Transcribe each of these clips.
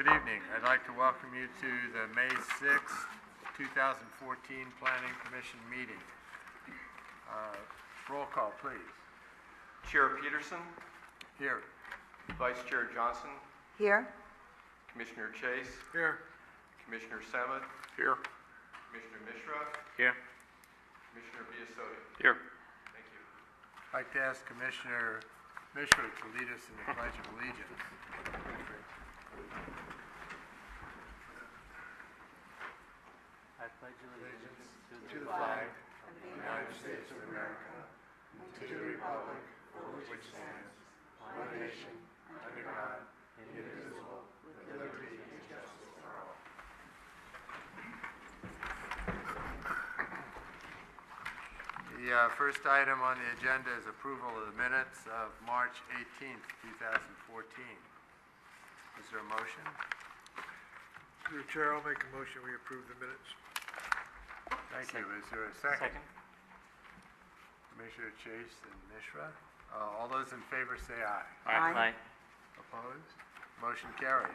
Good evening. I'd like to welcome you to the May 6th, 2014 Planning Commission meeting. Roll call, please. Chair Peterson. Here. Vice Chair Johnson. Here. Commissioner Chase. Here. Commissioner Samad. Here. Commissioner Mishra. Here. Commissioner Biasotti. Here. Thank you. I'd like to ask Commissioner Mishra to lead us in the Pledge of Allegiance. I pledge allegiance To the flag of the United States of America, and to the republic for which it stands, one nation, under God, indivisible, with liberty and justice for all. The first item on the agenda is approval of the minutes of March 18th, 2014. Is there a motion? Mr. Chair, I'll make a motion we approve the minutes. Thank you. Is there a second? Commissioner Chase and Mishra. All those in favor say aye. Aye. Opposed? Motion carries.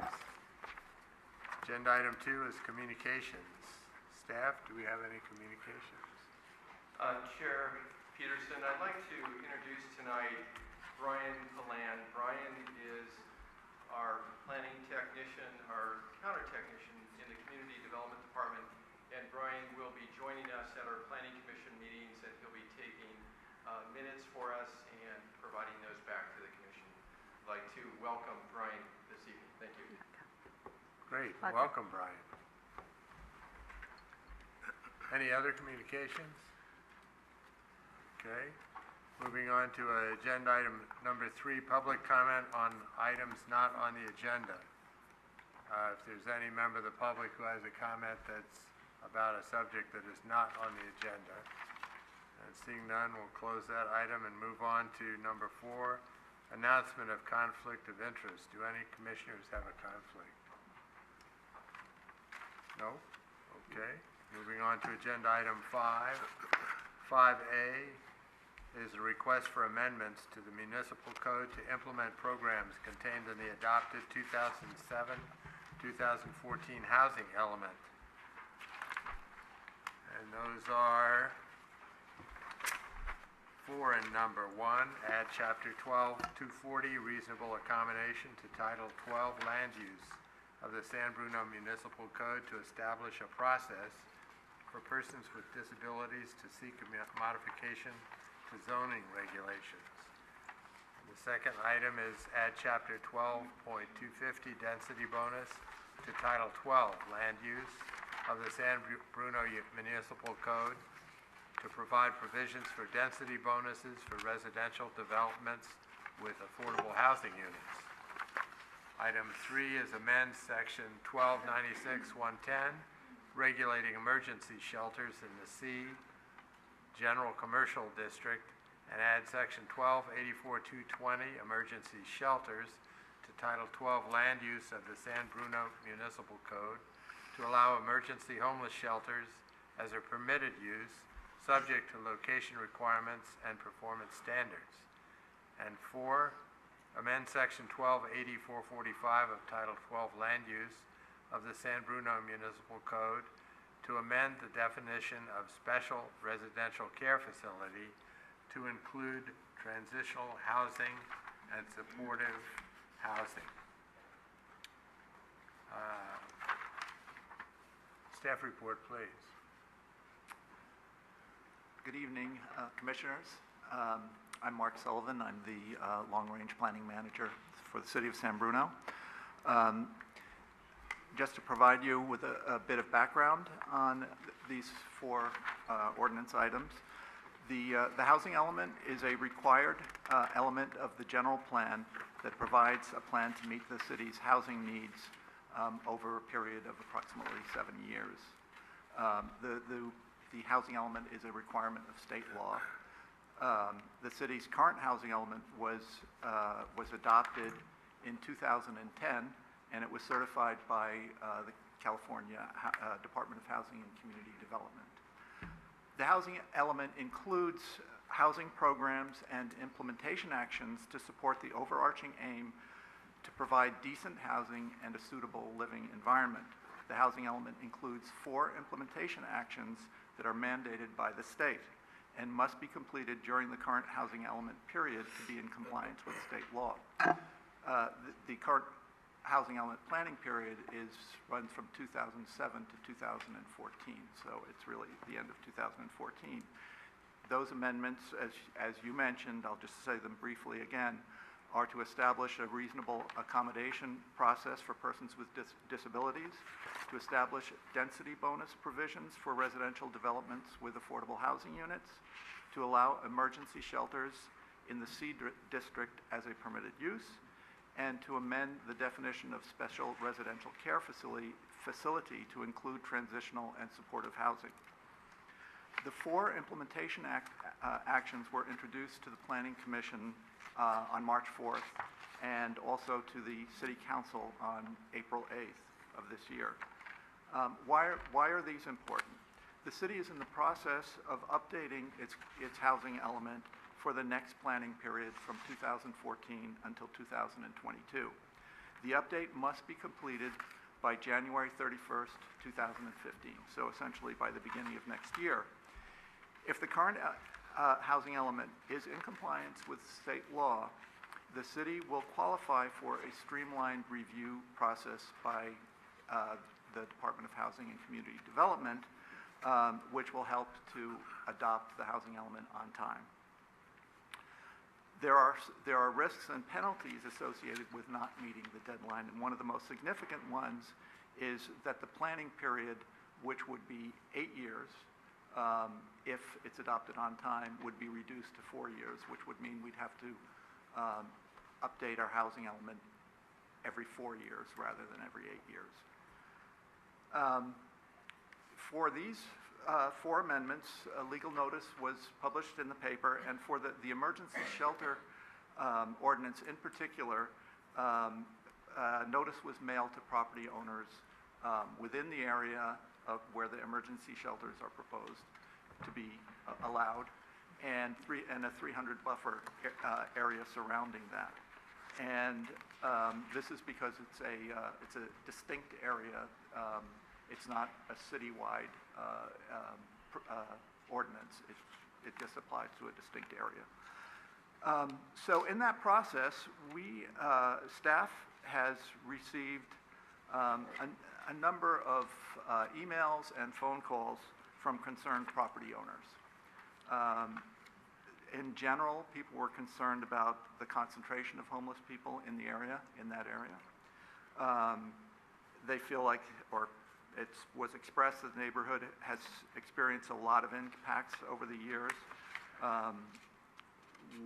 Agenda item 2 is communications. Staff, do we have any communications? Chair Peterson, I'd like to introduce tonight Brian Palan. Brian is our planning technician, our counter technician in the Community Development Department, and Brian will be joining us at our Planning Commission meetings, and he'll be taking minutes for us and providing those back to the Commission. I'd like to welcome Brian this evening. Thank you. Great. Welcome, Brian. Any other communications? Okay. Moving on to agenda item number 3, public comment on items not on the agenda. If there's any member of the public who has a comment that's about a subject that is not on the agenda, and seeing none, we'll close that item and move on to number 4, announcement of conflict of interest. Do any commissioners have a conflict? No? Okay. Moving on to agenda item 5. 5A is a request for amendments to the municipal code to implement programs contained in the adopted 2007-2014 housing element. And those are 4 in number. 1, add Chapter 12, 240, reasonable accommodation to Title 12, land use of the San Bruno Municipal Code to establish a process for persons with disabilities to seek a modification to zoning regulations. And the second item is add Chapter 12.250, density bonus to Title 12, land use of the San Bruno Municipal Code to provide provisions for density bonuses for residential developments with affordable housing units. Item 3 is amend Section 1296-110, regulating emergency shelters in the C General Commercial District, and add Section 1284-220, emergency shelters, to Title 12, land use of the San Bruno Municipal Code to allow emergency homeless shelters as a permitted use, subject to location requirements and performance standards. And 4, amend Section 1284-445 of Title 12, land use of the San Bruno Municipal Code to amend the definition of special residential care facility to include transitional housing and supportive housing. Staff report, please. Good evening, Commissioners. I'm Mark Sullivan. I'm the Long-Range Planning Manager for the City of San Bruno. Just to provide you with a bit of background on these 4 ordinance items, the housing element is a required element of the general plan that provides a plan to meet the city's housing needs over a period of approximately 7 years. The housing element is a requirement of state law. The city's current housing element was adopted in 2010, and it was certified by the California Department of Housing and Community Development. The housing element includes housing programs and implementation actions to support the overarching aim to provide decent housing and a suitable living environment. The housing element includes 4 implementation actions that are mandated by the state and must be completed during the current housing element period to be in compliance with state law. The current housing element planning period runs from 2007 to 2014, so it's really the end of 2014. Those amendments, as you mentioned, I'll just say them briefly again, are to establish a reasonable accommodation process for persons with disabilities, to establish density bonus provisions for residential developments with affordable housing units, to allow emergency shelters in the C district as a permitted use, and to amend the definition of special residential care facility to include transitional and supportive housing. The 4 implementation actions were introduced to the Planning Commission on March 4th and also to the City Council on April 8th of this year. Why are these important? The city is in the process of updating its housing element for the next planning period from 2014 until 2022. The update must be completed by January 31st, 2015, so essentially by the beginning of next year. If the current housing element is in compliance with state law, the city will qualify for a streamlined review process by the Department of Housing and Community Development, which will help to adopt the housing element on time. There are risks and penalties associated with not meeting the deadline, and one of the most significant ones is that the planning period, which would be 8 years, if it's adopted on time, would be reduced to 4 years, which would mean we'd have to update our housing element every 4 years rather than every 8 years. For these 4 amendments, a legal notice was published in the paper, and for the emergency shelter ordinance in particular, notice was mailed to property owners within the area of where the emergency shelters are proposed to be allowed, and a 300 buffer area surrounding that. And this is because it's a distinct area. It's not a citywide ordinance. It just applies to a distinct area. So in that process, staff has received a number of emails and phone calls from concerned property owners. In general, people were concerned about the concentration of homeless people in that area. They feel like, or it was expressed that the neighborhood has experienced a lot of impacts over the years,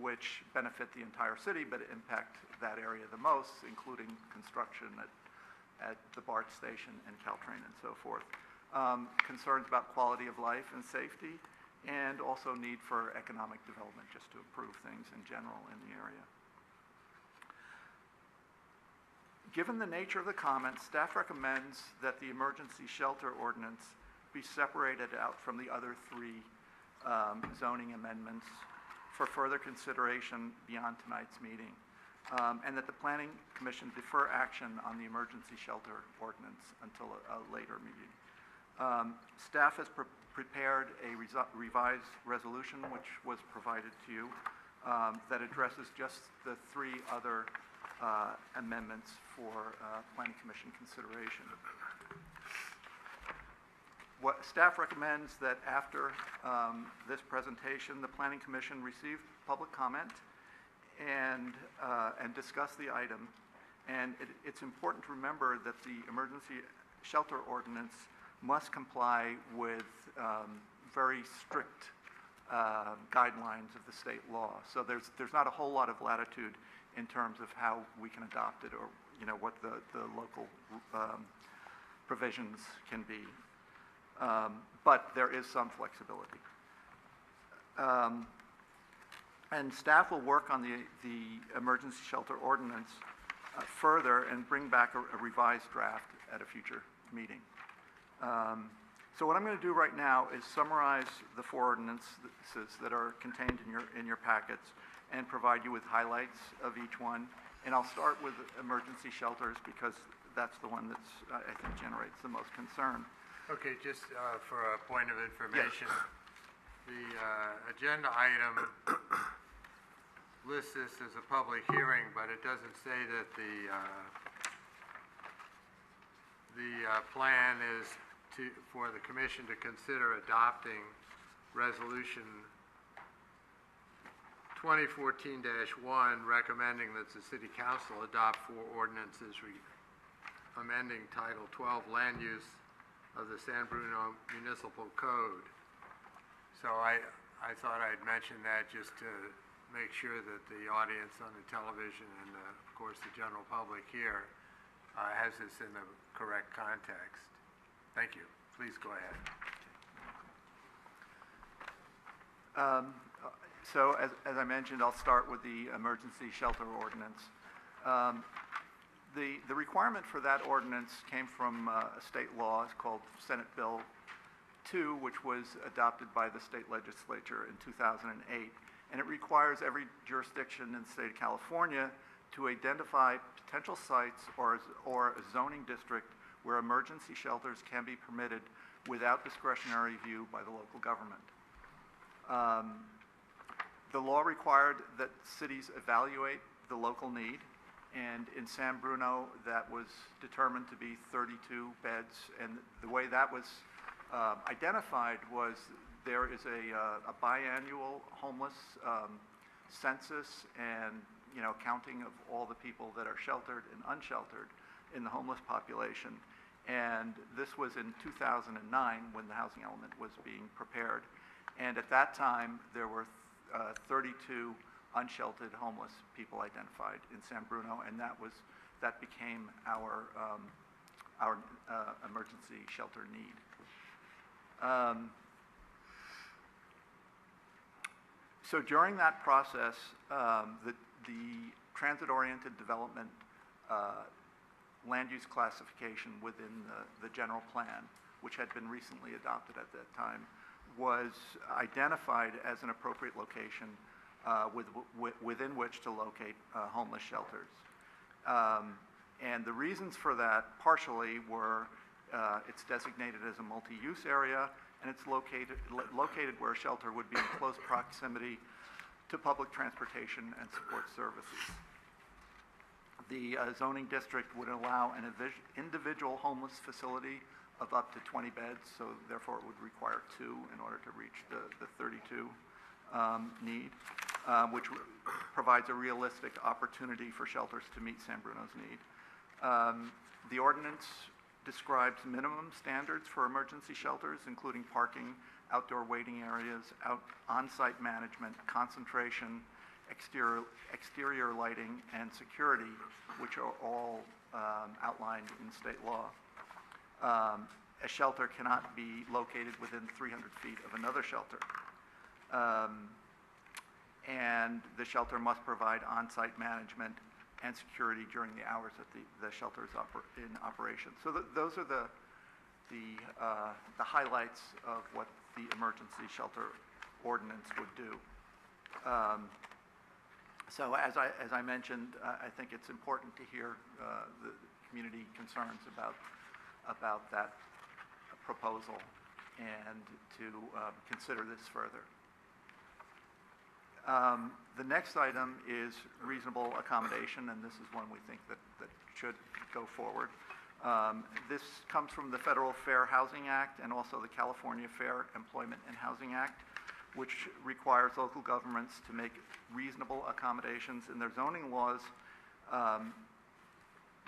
which benefit the entire city, but impact that area the most, including construction at the BART station and Caltrain and so forth. Concerns about quality of life and safety, and also need for economic development just to improve things in general in the area. Given the nature of the comments, staff recommends that the emergency shelter ordinance be separated out from the other 3 zoning amendments for further consideration beyond tonight's meeting, and that the Planning Commission defer action on the emergency shelter ordinance until a later meeting. Staff has prepared a revised resolution, which was provided to you, that addresses just the 3 other amendments for Planning Commission consideration. What staff recommends that after this presentation, the Planning Commission receive public comment and discuss the item. And it's important to remember that the emergency shelter ordinance must comply with very strict guidelines of the state law. So there's not a whole lot of latitude in terms of how we can adopt it, or what the local provisions can be. But there is some flexibility. And staff will work on the emergency shelter ordinance further and bring back a revised draft at a future meeting. So what I'm going to do right now is summarize the 4 ordinances that are contained in your packets, and provide you with highlights of each one. And I'll start with emergency shelters because that's the one that's, I think, generates the most concern. Okay, just for a point of information, the agenda item lists this as a public hearing, but it doesn't say that the plan is for the commission to consider adopting resolution 2014-1, recommending that the city council adopt 4 ordinances amending Title 12 Land Use of the San Bruno Municipal Code. So I thought I'd mention that just to make sure that the audience on the television and, of course, the general public here has this in the correct context. Thank you. Please go ahead. So as I mentioned, I'll start with the emergency shelter ordinance. The requirement for that ordinance came from a state law. It's called Senate Bill 2, which was adopted by the state legislature in 2008. And it requires every jurisdiction in the state of California to identify potential sites or a zoning district where emergency shelters can be permitted without discretionary review by the local government. The law required that cities evaluate the local need, and in San Bruno, that was determined to be 32 beds, and the way that was identified was there is a biannual homeless census and counting of all the people that are sheltered and unsheltered in the homeless population. And this was in 2009 when the housing element was being prepared. And at that time, there were 32 unsheltered homeless people identified in San Bruno, and that became our emergency shelter need. So during that process, the transit-oriented development land use classification within the general plan, which had been recently adopted at that time, was identified as an appropriate location within which to locate homeless shelters. And the reasons for that partially were it's designated as a multi-use area, and it's located where a shelter would be in close proximity to public transportation and support services. The zoning district would allow an individual homeless facility of up to 20 beds, so therefore it would require 2 in order to reach the 32 need, which provides a realistic opportunity for shelters to meet San Bruno's need. The ordinance describes minimum standards for emergency shelters, including parking, outdoor waiting areas, on-site management, concentration, exterior lighting, and security, which are all outlined in state law. A shelter cannot be located within 300 feet of another shelter. And the shelter must provide on-site management and security during the hours that the shelter is in operation. So those are the highlights of what the emergency shelter ordinance would do. So as I mentioned, I think it's important to hear the community concerns about that proposal and to consider this further. The next item is reasonable accommodation, and this is one we think that should go forward. This comes from the Federal Fair Housing Act and also the California Fair Employment and Housing Act, which requires local governments to make reasonable accommodations in their zoning laws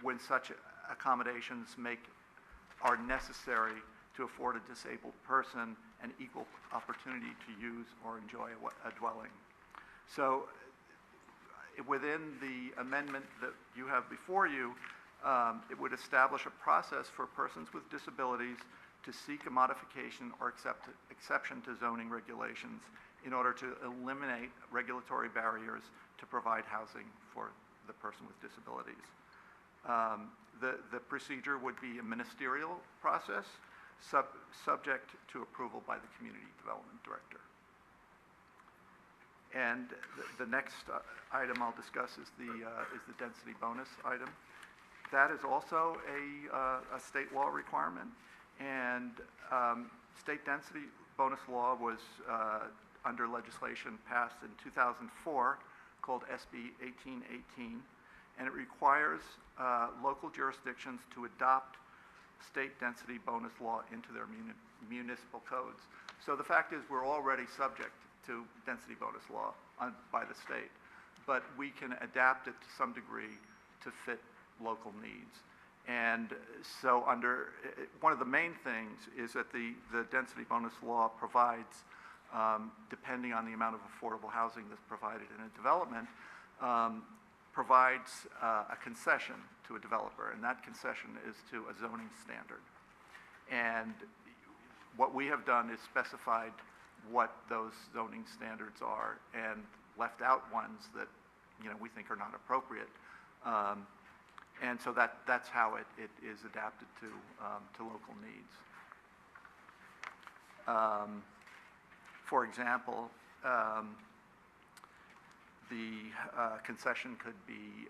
when such accommodations are necessary to afford a disabled person an equal opportunity to use or enjoy a dwelling. So within the amendment that you have before you, it would establish a process for persons with disabilities to seek a modification or exception to zoning regulations in order to eliminate regulatory barriers to provide housing for the person with disabilities. The procedure would be a ministerial process subject to approval by the Community Development Director. And the next item I'll discuss is the density bonus item. That is also a state law requirement, and state density bonus law was under legislation passed in 2004 called SB 1818, and it requires local jurisdictions to adopt state density bonus law into their municipal codes. So the fact is we're already subject to density bonus law by the state, but we can adapt it to some degree to fit local needs. And so one of the main things is that the density bonus law provides, depending on the amount of affordable housing that's provided in a development, provides a concession to a developer, and that concession is to a zoning standard. And what we have done is specified what those zoning standards are and left out ones that we think are not appropriate. And so that's how it is adapted to local needs. For example, the concession could be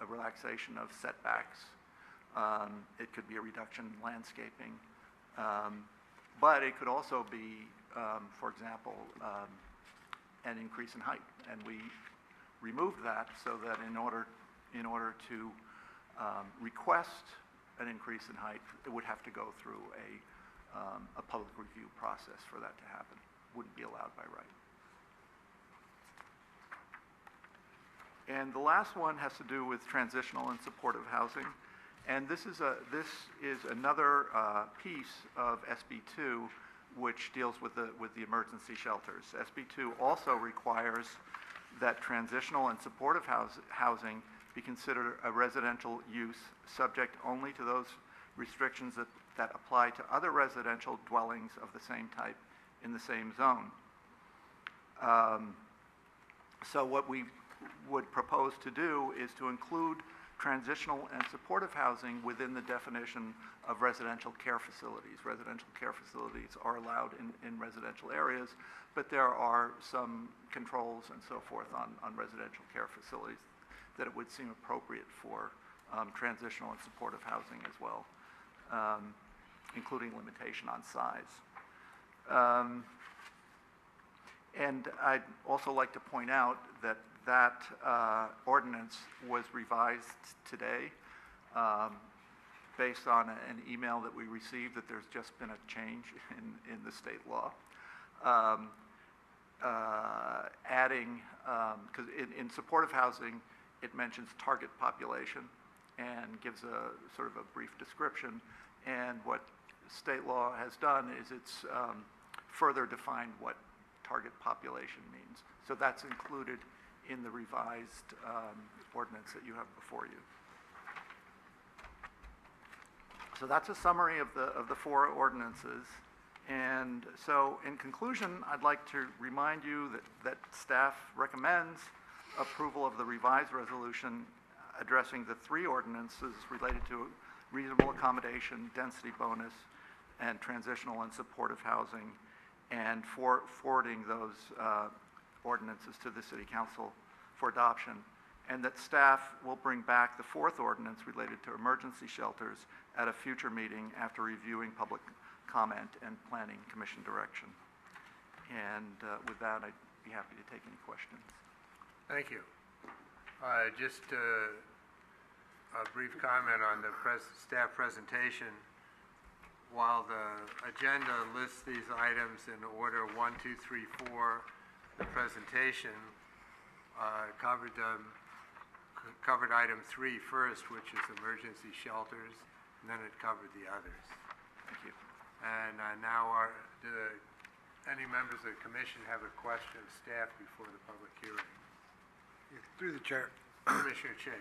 a relaxation of setbacks. It could be a reduction in landscaping. But it could also be, for example, an increase in height. And we removed that so that in order to request an increase in height, it would have to go through a public review process for that to happen. Wouldn't be allowed by right. And the last one has to do with transitional and supportive housing. And this is another piece of SB2 which deals with the emergency shelters. SB2 also requires that transitional and supportive housing be considered a residential use subject only to those restrictions that apply to other residential dwellings of the same type in the same zone. So what we would propose to do is to include transitional and supportive housing within the definition of residential care facilities. Residential care facilities are allowed in residential areas, but there are some controls and so forth on residential care facilities that it would seem appropriate for transitional and supportive housing as well, including limitation on size. And I'd also like to point out that ordinance was revised today based on an email that we received that there's just been a change in the state law. Adding, because in supportive housing, it mentions target population and gives a sort of a brief description. And what state law has done is it's further defined what target population means. So that's included in the revised ordinance that you have before you. So that's a summary of the four ordinances. And so in conclusion, I'd like to remind you that staff recommends approval of the revised resolution addressing the three ordinances related to reasonable accommodation, density bonus, and transitional and supportive housing, and forwarding those ordinances to the City Council for adoption, and that staff will bring back the fourth ordinance related to emergency shelters at a future meeting after reviewing public comment and Planning Commission direction. And with that, I'd be happy to take any questions. Thank you. Just a brief comment on the staff presentation. While the agenda lists these items in order 1, 2, 3, 4, the presentation covered item 3 first, which is emergency shelters, and then it covered the others. Thank you. And now, do any members of the commission have a question of staff before the public hearing? Through the chair. Commissioner Chase.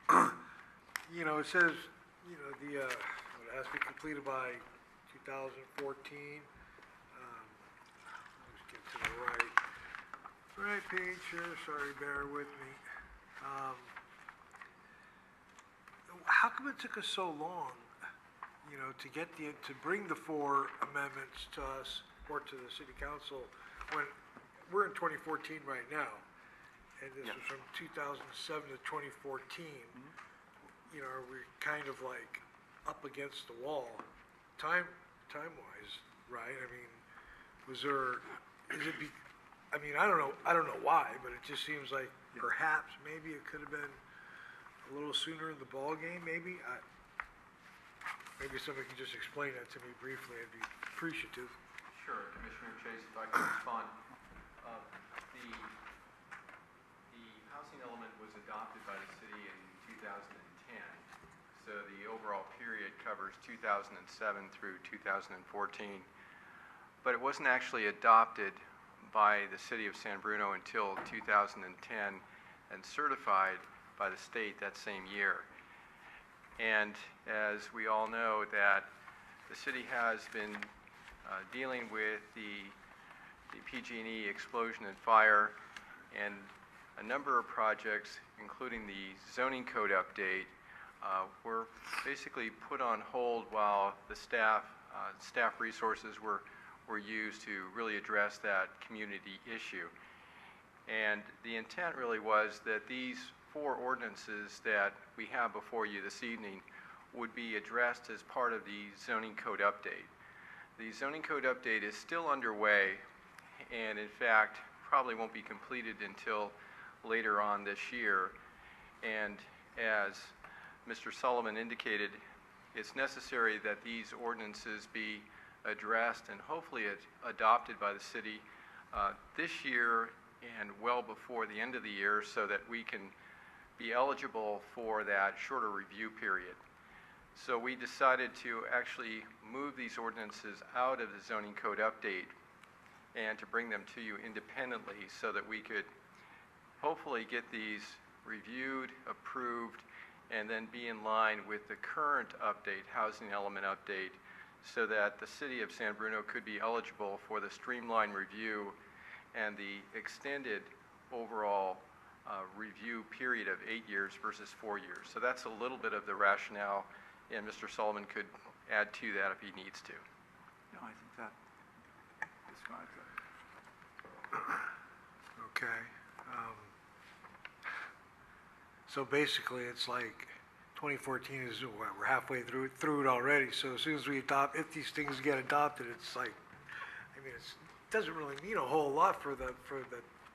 It says, it has to be completed by 2014. Let's get to the right page here. Sorry, bear with me. How come it took us so long, to bring the four amendments to us or to the City Council when we're in 2014 right now, and this Yep. was from 2007 to 2014. You know, are we kind of like up against the wall, time-wise, right? I mean, I mean, I don't know why, but it just seems like perhaps maybe it could have been a little sooner in the ball game, maybe? Maybe somebody can just explain that to me briefly, I'd be appreciative. Sure, Commissioner Chase, if I can respond. The housing element was adopted by the city in 2010, so the overall period covers 2007 through 2014. But it wasn't actually adopted by the city of San Bruno until 2010 and certified by the state that same year. And as we all know, that the city has been dealing with the PG&E explosion and fire, and a number of projects, including the zoning code update, were basically put on hold while the staff resources were used to really address that community issue. And the intent really was that these 4 ordinances that we have before you this evening would be addressed as part of the zoning code update. The zoning code update is still underway, and in fact probably won't be completed until later on this year. And as Mr. Sullivan indicated, it's necessary that these ordinances be addressed and hopefully adopted by the city this year and well before the end of the year, so that we can be eligible for that shorter review period. So we decided to actually move these ordinances out of the zoning code update and to bring them to you independently, so that we could hopefully get these reviewed, approved, and then be in line with the current update, housing element update, so that the city of San Bruno could be eligible for the streamlined review and the extended overall review period of 8 years versus 4 years. So that's a little bit of the rationale, and Mr. Sullivan could add to that if he needs to. No, I think that describes it. Okay. So basically, it's like 2014 is, what, we're halfway through it already. So as soon as if these things get adopted, it's like, I mean, it doesn't really mean a whole lot for the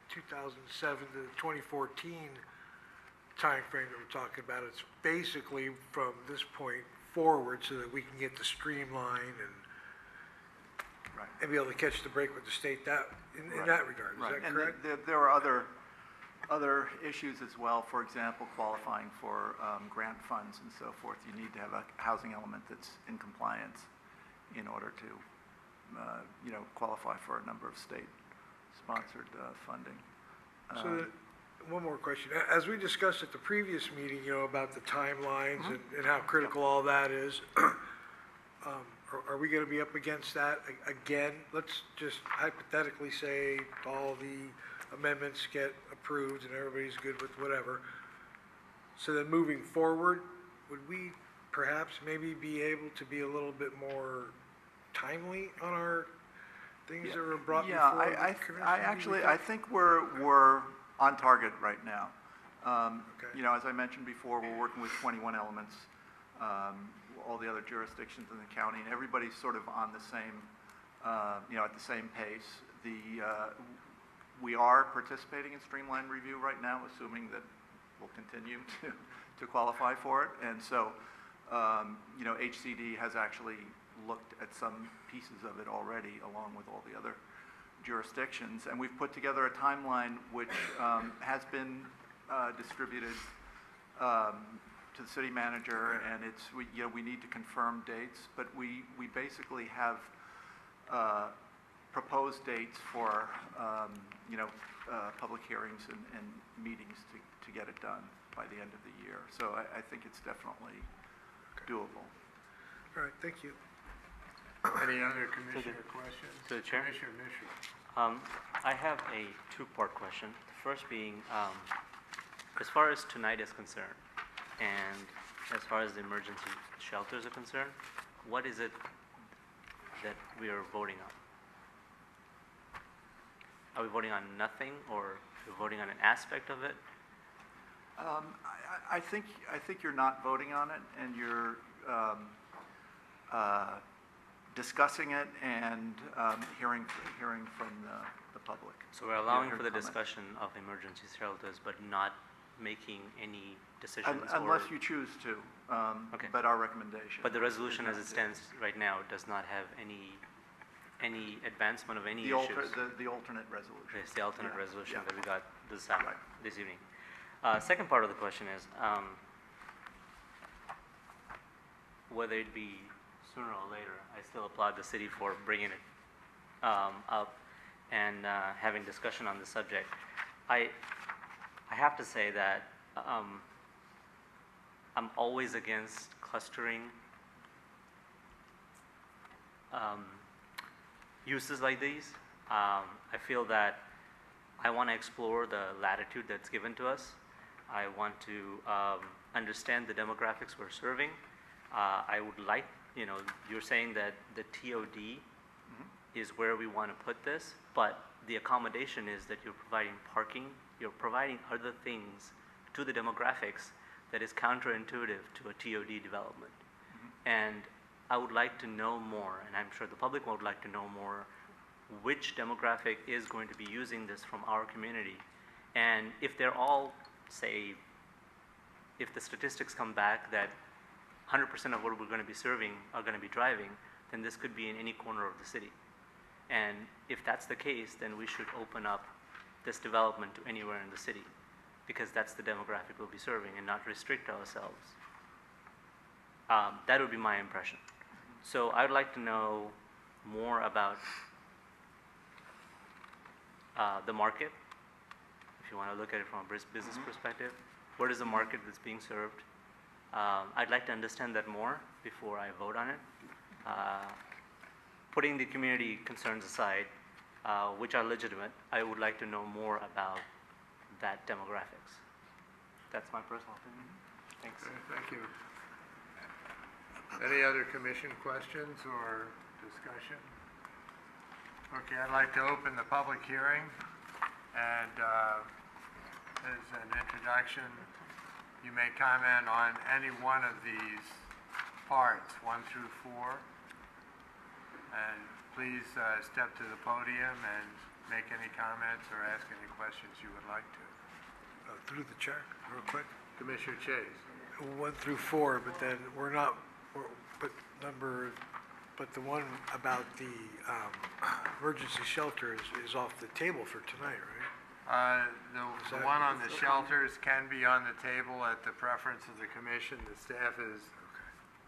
2007 to 2014 time frame that we're talking about. It's basically from this point forward, so that we can get the streamline and be able to catch the break with the state in that regard. Is that correct? And there are other issues as well. For example, qualifying for grant funds and so forth. You need to have a housing element that's in compliance in order to, qualify for a number of state-sponsored funding. So one more question. As we discussed at the previous meeting, about the timelines and how critical all that is, are we going to be up against that again? Let's just hypothetically say all the amendments get approved and everybody's good with whatever. So then moving forward, would we perhaps maybe be able to be a little bit more timely on our things that were brought before the commission? I think we're on target right now. Okay. As I mentioned before, we're working with 21 elements, all the other jurisdictions in the county, and everybody's sort of on the same, at the same pace. We are participating in streamlined review right now, assuming that we'll continue to qualify for it. And so, HCD has actually looked at some pieces of it already, along with all the other jurisdictions. And we've put together a timeline which has been distributed to the city manager, and we need to confirm dates, but we basically have proposed dates for public hearings and meetings to get it done by the end of the year. So I think it's definitely doable. All right, thank you. Any other commissioner questions? To the chair? Commissioner Mishra. I have a 2-part question. The first being, as far as tonight is concerned, and as far as the emergency shelters are concerned, what is it that we are voting on? Are we voting on nothing, or are we voting on an aspect of it? I think you're not voting on it, and you're discussing it and hearing from the public. So we're allowing Your for the comment. discussion of emergency shelters, but not making any decisions Unless or... you choose to, Okay. but our recommendation. But the resolution is as it not to. stands right now does not have any advancement of any The issues. the alternate resolution. It's the alternate Yeah, resolution yeah. that we got this Right. this evening. Second part of the question is, whether it be sooner or later, I still applaud the city for bringing it up and having discussion on the subject. I have to say that I'm always against clustering uses like these. I feel that I want to explore the latitude that's given to us. I want to understand the demographics we're serving. I would like, you're saying that the TOD is where we want to put this, but the accommodation is that you're providing parking, you're providing other things to the demographics that is counterintuitive to a TOD development. And I would like to know more, and I'm sure the public would like to know more, which demographic is going to be using this from our community. And if they're all, say, if the statistics come back that 100% of what we're going to be serving are going to be driving, then this could be in any corner of the city. And if that's the case, then we should open up this development to anywhere in the city, because that's the demographic we'll be serving, and not restrict ourselves. That would be my impression. So I would like to know more about the market, if you want to look at it from a business perspective. What is the market that's being served? I'd like to understand that more before I vote on it. Putting the community concerns aside, which are legitimate, I would like to know more about that demographics. That's my personal opinion. Thanks. Okay, thank you. Any other commission questions or discussion? Okay, I'd like to open the public hearing, and as an introduction, you may comment on any one of these parts, 1 through 4. And please step to the podium and make any comments or ask any questions you would like to. Through the chair, real quick. Commissioner Chase. 1 through 4, but then but the one about the emergency shelter is off the table for tonight, right? The one on the shelters can be on the table at the preference of the commission. The staff is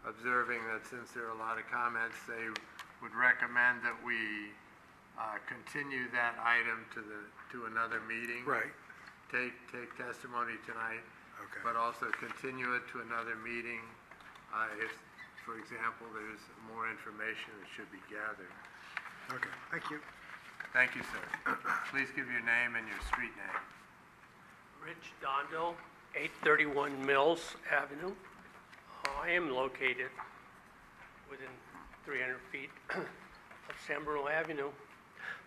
observing that since there are a lot of comments, they would recommend that we continue that item to another meeting. Right. Take testimony tonight, Okay. but also continue it to another meeting if, for example, there's more information that should be gathered. Okay, thank you. Thank you, sir. Please give your name and your street name. Rich Dondo, 831 Mills Avenue. I am located within 300 feet of San Bruno Avenue.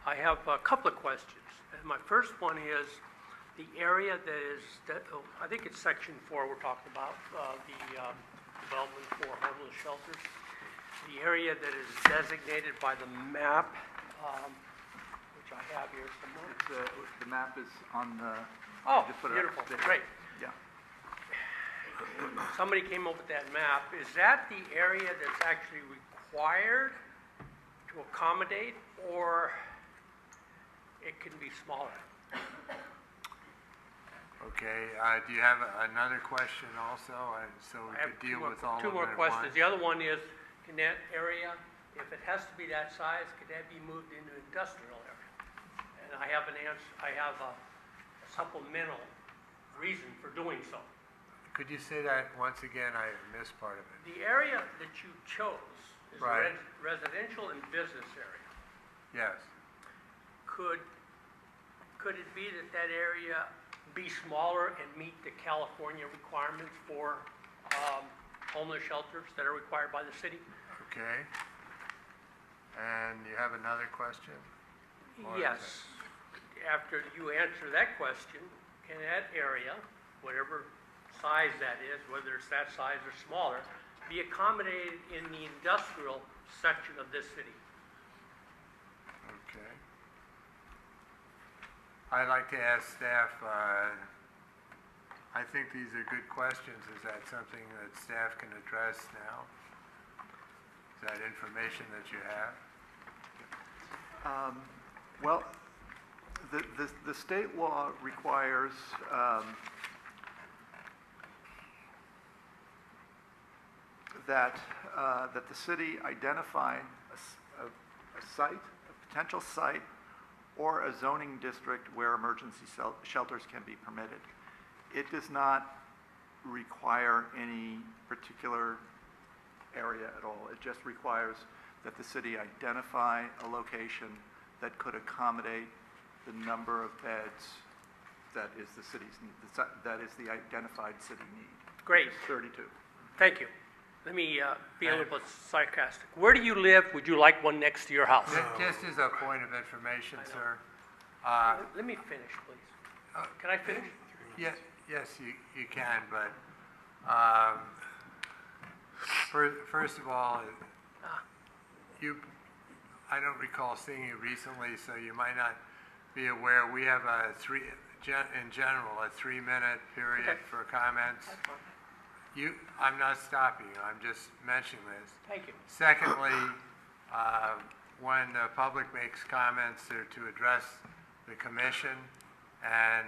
I have a couple of questions. And my first one is the area I think it's section 4 we're talking about, the development for homeless shelters. The area that is designated by the map, which I have here somewhere. The map is on the... Oh, just put it up beautiful, there. great. Yeah. Somebody came up with that map. Is that the area that's actually required to accommodate, or it can be smaller? Okay, do you have another question also, so we I have could deal with all of two them more at questions. once? The other one is, can that area, if it has to be that size, could that be moved into industrial area? And I have an answer, I have a supplemental reason for doing so. Could you say that once again? I missed part of it. The area that you chose is a Right. residential and business area. Yes. Could it be that that area be smaller and meet the California requirements for homeless shelters that are required by the city? Okay. And you have another question? Or is Yes. after you answer that question, can that area, whatever size that is, whether it's that size or smaller, be accommodated in the industrial section of this city? Okay. I'd like to ask staff, I think these are good questions. Is that something that staff can address now? Is that information that you have? Well, the state law requires that the city identify a site, a potential site, or a zoning district where emergency shelters can be permitted. It does not require any particular area at all. It just requires that the city identify a location that could accommodate the number of beds that is the city's need, that is the identified city need. Great. 32. Thank you. Let me be a little bit sarcastic. Where do you live? Would you like one next to your house? Just as a point of information, sir. Let me finish, please. Can I finish? Yes, you can, but first of all, I don't recall seeing you recently, so you might not be aware. We have in general, a 3-minute period for comments. That's fine. I'm not stopping you, I'm just mentioning this. Thank you. Secondly, when the public makes comments, they're to address the commission, and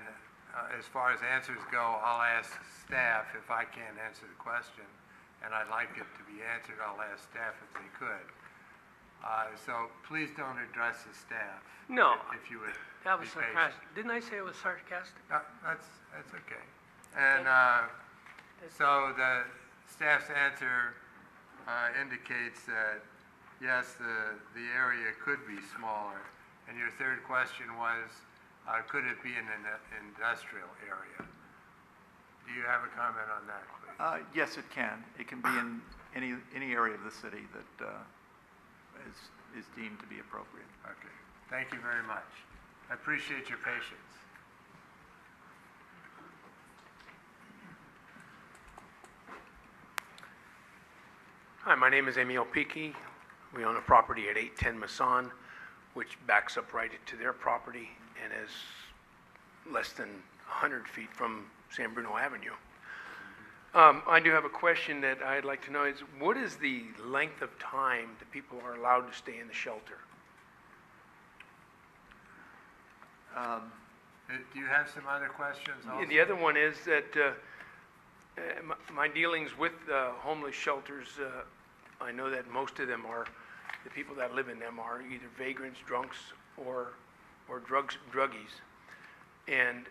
as far as answers go, I'll ask staff if I can't answer the question, and I'd like it to be answered, I'll ask staff if they could. So please don't address the staff. No. If you would That was be patient. sarcastic. Didn't I say it was sarcastic? That's okay. And so the staff's answer indicates that, yes, the area could be smaller. And your third question was, could it be in an industrial area? Do you have a comment on that, please? Yes, it can. It can be in any area of the city that is deemed to be appropriate. Okay. Thank you very much. I appreciate your patience. Hi, my name is Emil Piki. We own a property at 810 Masan, which backs up right into their property and is less than 100 feet from San Bruno Avenue. I do have a question that I'd like to know is, what is the length of time that people are allowed to stay in the shelter? Do you have some other questions also? The other one is that my dealings with homeless shelters, I know that most of them are, the people that live in them are either vagrants, drunks, or druggies. And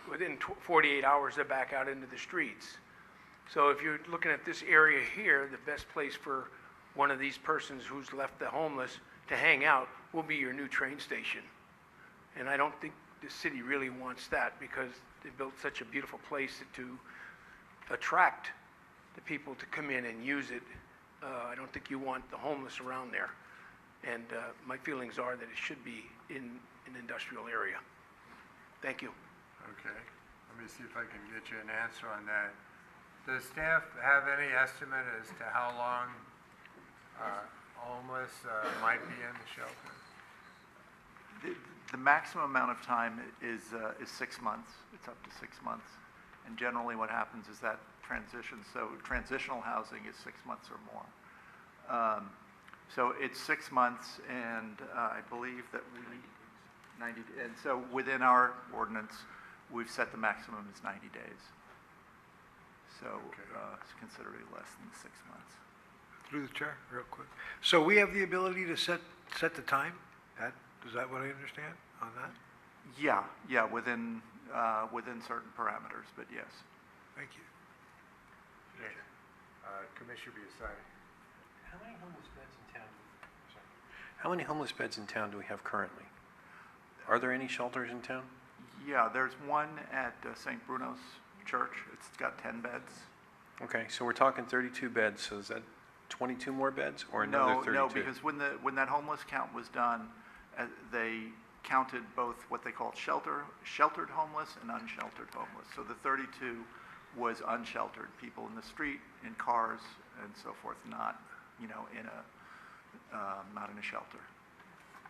within 48 hours, they're back out into the streets. So if you're looking at this area here, the best place for one of these persons who's left the homeless to hang out will be your new train station. And I don't think the city really wants that, because they built such a beautiful place to attract the people to come in and use it. I don't think you want the homeless around there. And my feelings are that it should be in an industrial area. Thank you. Okay. Let me see if I can get you an answer on that. Does staff have any estimate as to how long homeless might be in the shelter? The maximum amount of time is 6 months. It's up to 6 months. And generally what happens is that transitions. So transitional housing is 6 months or more. So it's 6 months, and I believe that and so within our ordinance, we've set the maximum as 90 days. So it's considerably less than 6 months. Through the chair, real quick. So we have the ability to set the time? Is that what I understand on that? Yeah, within certain parameters, but yes. Thank you. Commissioner Biassiatti. How many homeless beds in town do we have currently? Are there any shelters in town? Yeah, there's one at St. Bruno's Church. It's got 10 beds. Okay, so we're talking 32 beds, so is that 22 more beds or another 32? No, because when that homeless count was done, they counted both what they called sheltered homeless and unsheltered homeless. So the 32 was unsheltered, people in the street, in cars, and so forth, not, not in a shelter.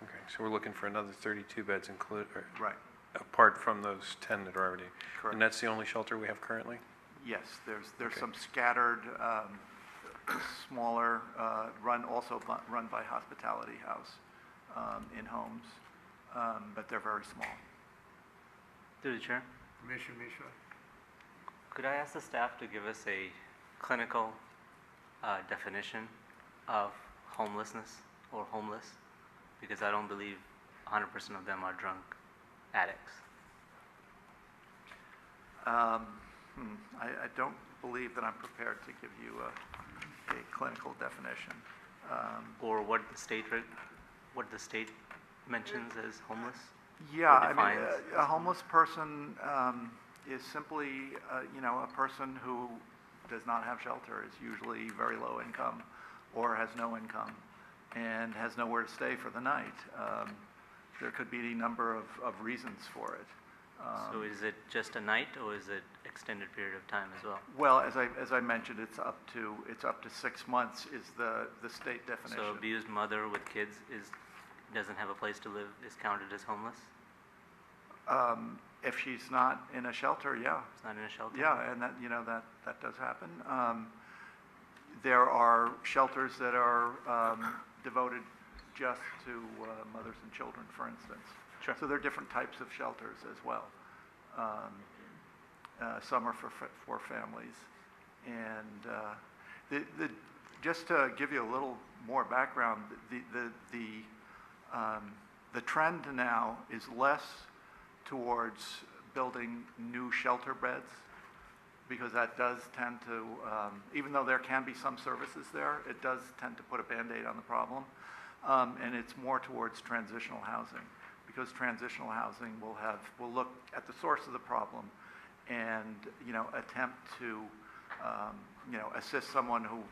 Okay, so we're looking for another 32 beds Right. apart from those 10 that are already. Correct. And that's the only shelter we have currently? Yes, there's Okay. some scattered, smaller, run by Hospitality House in homes, but they're very small. Through the chair, Commissioner Mishra? could I ask the staff to give us a clinical definition of homelessness or homeless? Because I don't believe 100% of them are drunk addicts. I don't believe that I'm prepared to give you a clinical definition. Or what the state mentions as homeless? Yeah, Or I mean, defines. a homeless person is simply, a person who does not have shelter, is usually very low income or has no income and has nowhere to stay for the night. There could be any number of reasons for it. So is it just a night or is it extended period of time as well? Well, as I mentioned, it's up to 6 months is the state definition. So abused mother with kids doesn't have a place to live is counted as homeless? If she's not in a shelter, yeah. It's not in a shelter? Yeah, and that does happen. There are shelters that are devoted just to mothers and children, for instance. Sure. So there are different types of shelters as well. Some are for families. And just to give you a little more background, the trend now is less towards building new shelter beds, because that does tend to, even though there can be some services there, it does tend to put a Band-Aid on the problem. And it's more towards transitional housing, because transitional housing will look at the source of the problem and, attempt to, assist someone who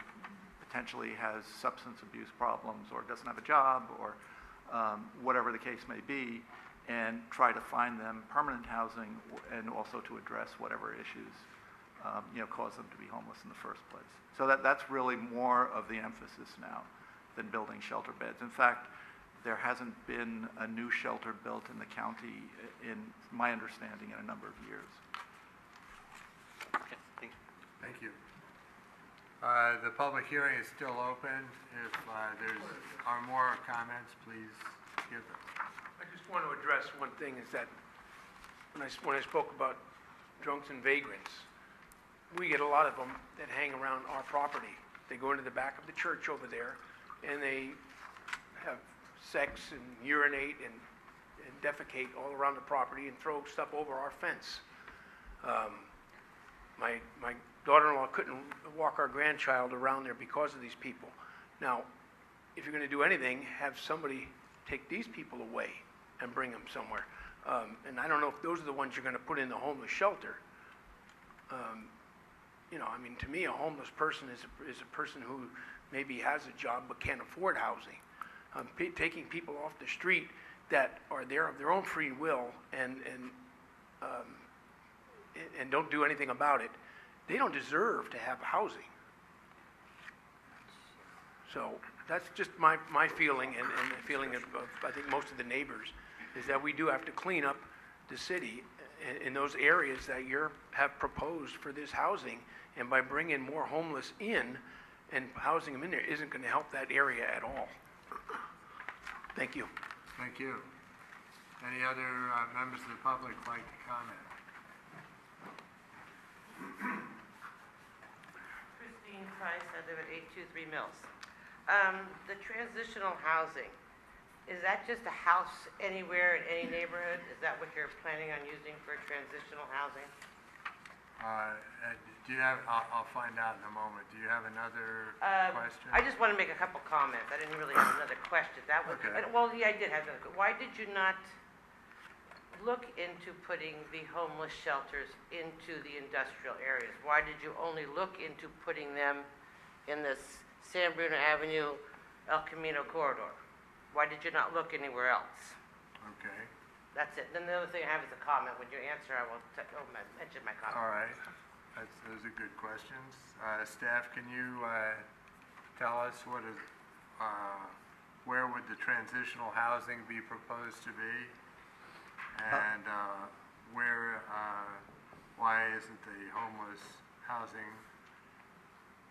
potentially has substance abuse problems or doesn't have a job or whatever the case may be, and try to find them permanent housing and also to address whatever issues, cause them to be homeless in the first place. So that's really more of the emphasis now than building shelter beds. In fact, there hasn't been a new shelter built in the county, in my understanding, in a number of years. Okay, thank you. Thank you. The public hearing is still open. If there are more comments, please give them. I just want to address one thing, is that when I spoke about drunks and vagrants, we get a lot of them that hang around our property. They go into the back of the church over there, and they have sex and urinate and defecate all around the property and throw stuff over our fence. My daughter-in-law couldn't walk our grandchild around there because of these people. Now, if you're going to do anything, have somebody take these people away and bring them somewhere. And I don't know if those are the ones you're going to put in the homeless shelter. To me, a homeless person is a person who maybe has a job but can't afford housing. Taking people off the street that are there of their own free will and don't do anything about it, they don't deserve to have housing. So that's just my feeling and the feeling of I think most of the neighbors, is that we do have to clean up the city in those areas that you have proposed for this housing. And by bringing more homeless in and housing them in there isn't going to help that area at all. Thank you. Thank you. Any other members of the public like to comment? Christine Price, I live at 823 Mills. The transitional housing, is that just a house anywhere in any neighborhood? Is that what you're planning on using for transitional housing? Do you have, I'll find out in a moment. Do you have another question? I just want to make a couple comments. I didn't really have another question. That was, Okay. well, yeah, I did have another. Why did you not look into putting the homeless shelters into the industrial areas? Why did you only look into putting them in this San Bruno Avenue, El Camino corridor? Why did you not look anywhere else? Okay, That's it. Then the other thing I have is a comment. When you answer, I will mention my comment. all right. Those are good questions. Staff, can you tell us where would the transitional housing be proposed to be? And why isn't the homeless housing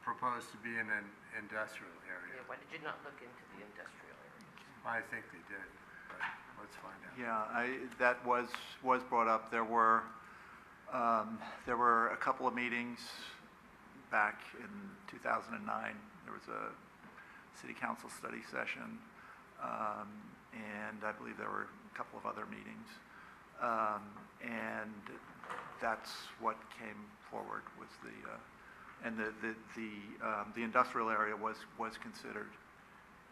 proposed to be in an industrial area? Yeah, why did you not look into the industrial area? I think they did, but let's find out. Yeah, that was brought up. There were a couple of meetings back in 2009. There was a city council study session, and I believe there were a couple of other meetings. And that's what came forward was the industrial area was considered,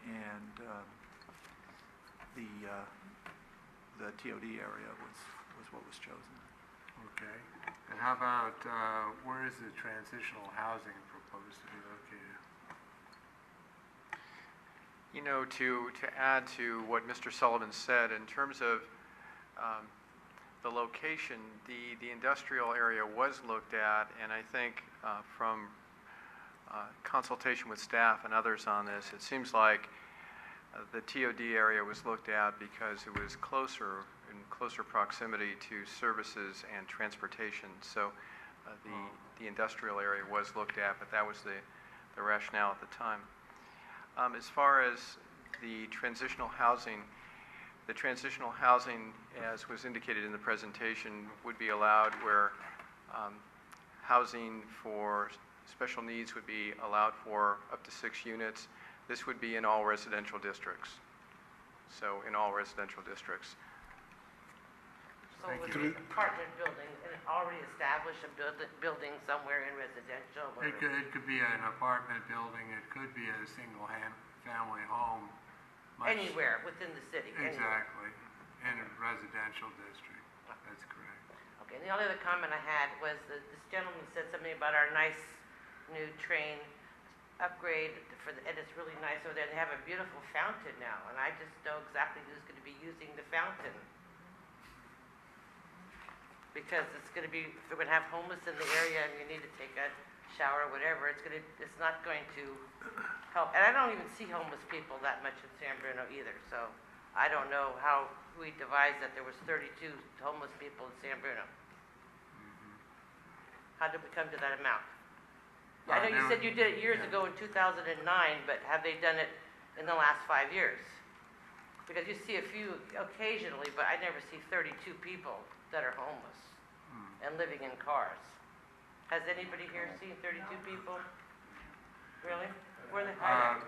and the TOD area was what was chosen. Okay. And how about, where is the transitional housing proposed to be located? You know, to add to what Mr. Sullivan said, in terms of the location, the industrial area was looked at, and I think from consultation with staff and others on this, it seems like the TOD area was looked at because it was in closer proximity to services and transportation. So the industrial area was looked at, but that was the rationale at the time. As far as the transitional housing, as was indicated in the presentation, would be allowed where housing for special needs would be allowed for up to 6 units. This would be in all residential districts. So in all residential districts. So it would be an apartment building, an already established building somewhere in residential? Or- It could be an apartment building, it could be a single family home. Anywhere within the city? anywhere. Exactly, in a residential district, that's correct. Okay, and the only other comment I had was that this gentleman said something about our nice new train upgrade and it's really nice over there. They have a beautiful fountain now, and I just know exactly who's going to be using the fountain. Because it's going to be, if we're going to have homeless in the area and you need to take a shower or whatever, it's not going to help. And I don't even see homeless people that much in San Bruno either, so I don't know how we devised that there was 32 homeless people in San Bruno. How did we come to that amount? I know you said you did it years ago in 2009, but have they done it in the last 5 years? Because you see a few occasionally, but I never see 32 people that are homeless and living in cars. Has anybody here seen 32 people? Really? Where are they hiding?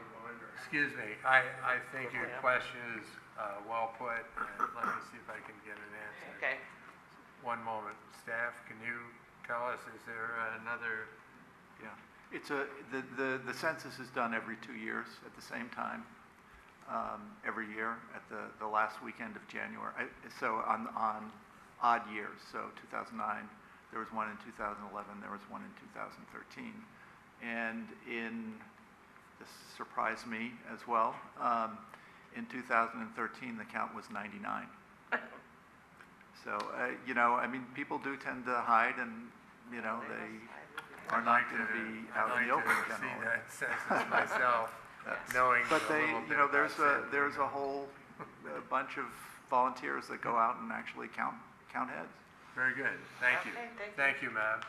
Excuse me, I think your question is well put, and let me see if I can get an answer. Okay. One moment. Staff, can you tell us, is there another? Yeah, it's the census is done every 2 years at the same time, every year at the last weekend of January. So on odd years, so 2009, there was one in 2011, there was one in 2013. And this surprised me as well, in 2013 the count was 99. So, you know, I mean, people do tend to hide and, you know, they are not going to be out in the open generally. I'd like to see that census myself, knowing But a little bit you know, about there's a whole bunch of volunteers that go out and actually count heads. Very good, thank you. Okay, Thank you, ma'am.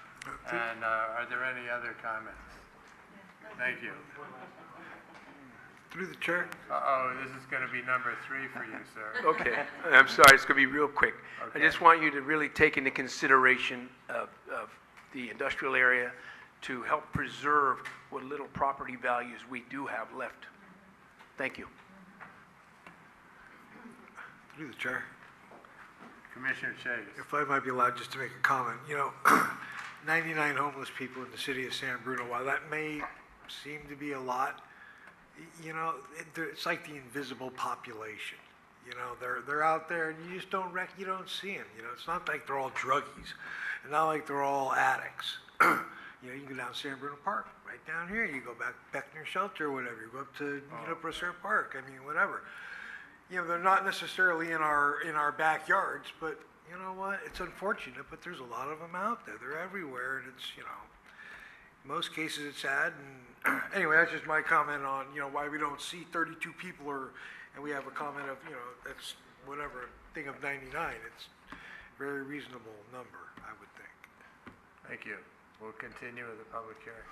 And are there any other comments? Thank you. Through the chair. Uh-oh, this is going to be number 3 for you, sir. Okay, I'm sorry, it's going to be real quick. Okay. I just want you to really take into consideration of the industrial area to help preserve what little property values we do have left. Thank you. Through the chair. Commissioner Chase. If I might be allowed just to make a comment, you know, 99 homeless people in the city of San Bruno, while that may seem to be a lot, you know, it's like the invisible population. You know, they're out there and you just you don't see them. You know, it's not like they're all druggies. It's not like they're all addicts. You know, you can go down San Bruno Park, right down here. You go back Beckner Shelter or whatever. You go up to, you know, Preserve Park. I mean, whatever. they're not necessarily in our backyards, but you know what? It's unfortunate, but there's a lot of them out there. They're everywhere, and it's, in most cases it's sad. And anyway, that's just my comment on, why we don't see 32 people and we have a comment of, that's whatever, thing of 99. It's a very reasonable number, I would think. Thank you. We'll continue with the public hearing.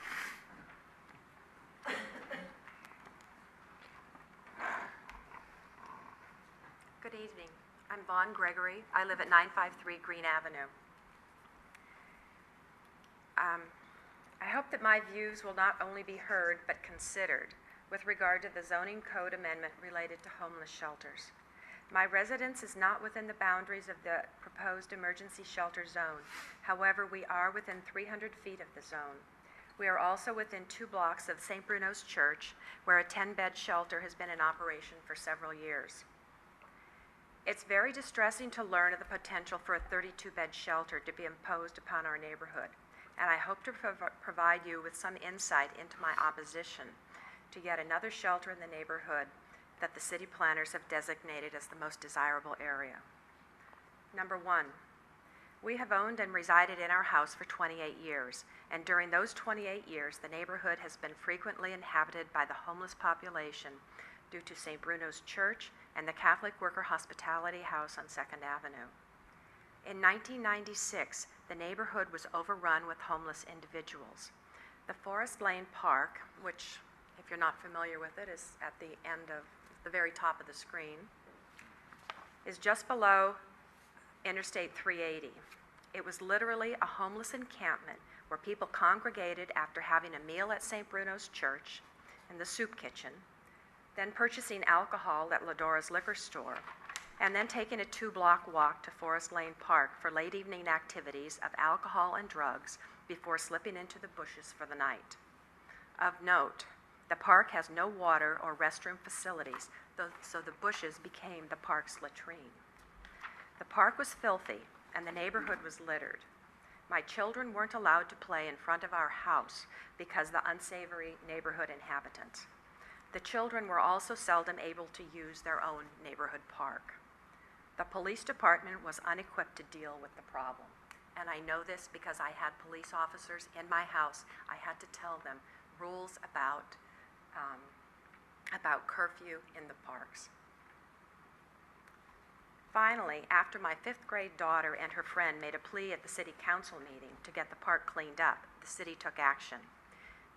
Good evening. I'm Vaughn Gregory. I live at 953 Green Avenue. I hope that my views will not only be heard but considered with regard to the zoning code amendment related to homeless shelters. My residence is not within the boundaries of the proposed emergency shelter zone. However, we are within 300 feet of the zone. We are also within 2 blocks of St. Bruno's Church, where a 10-bed shelter has been in operation for several years. It's very distressing to learn of the potential for a 32-bed shelter to be imposed upon our neighborhood, and I hope to provide you with some insight into my opposition to yet another shelter in the neighborhood that the city planners have designated as the most desirable area. Number 1, we have owned and resided in our house for 28 years, and during those 28 years, the neighborhood has been frequently inhabited by the homeless population due to St. Bruno's Church and the Catholic Worker Hospitality House on 2nd Avenue. In 1996, the neighborhood was overrun with homeless individuals. The Forest Lane Park, which, if you're not familiar with it, is at the end of the very top of the screen, is just below Interstate 380. It was literally a homeless encampment where people congregated after having a meal at St. Bruno's Church in the soup kitchen, then purchasing alcohol at Ladora's liquor store, and then taking a 2-block walk to Forest Lane Park for late evening activities of alcohol and drugs before slipping into the bushes for the night. Of note, the park has no water or restroom facilities, so the bushes became the park's latrine. The park was filthy, and the neighborhood was littered. My children weren't allowed to play in front of our house because of the unsavory neighborhood inhabitants. The children were also seldom able to use their own neighborhood park. The police department was unequipped to deal with the problem. And I know this because I had police officers in my house. I had to tell them rules about curfew in the parks. Finally, after my 5th grade daughter and her friend made a plea at the city council meeting to get the park cleaned up, the city took action.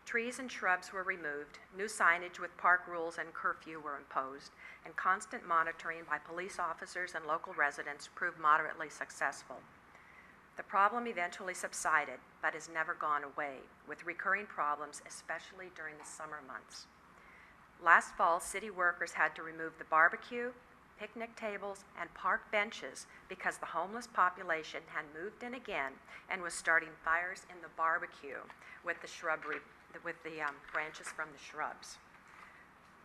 Trees and shrubs were removed, new signage with park rules and curfew were imposed, and constant monitoring by police officers and local residents proved moderately successful. The problem eventually subsided, but has never gone away, with recurring problems, especially during the summer months. Last fall, city workers had to remove the barbecue, picnic tables, and park benches because the homeless population had moved in again and was starting fires in the barbecue with the branches from the shrubs.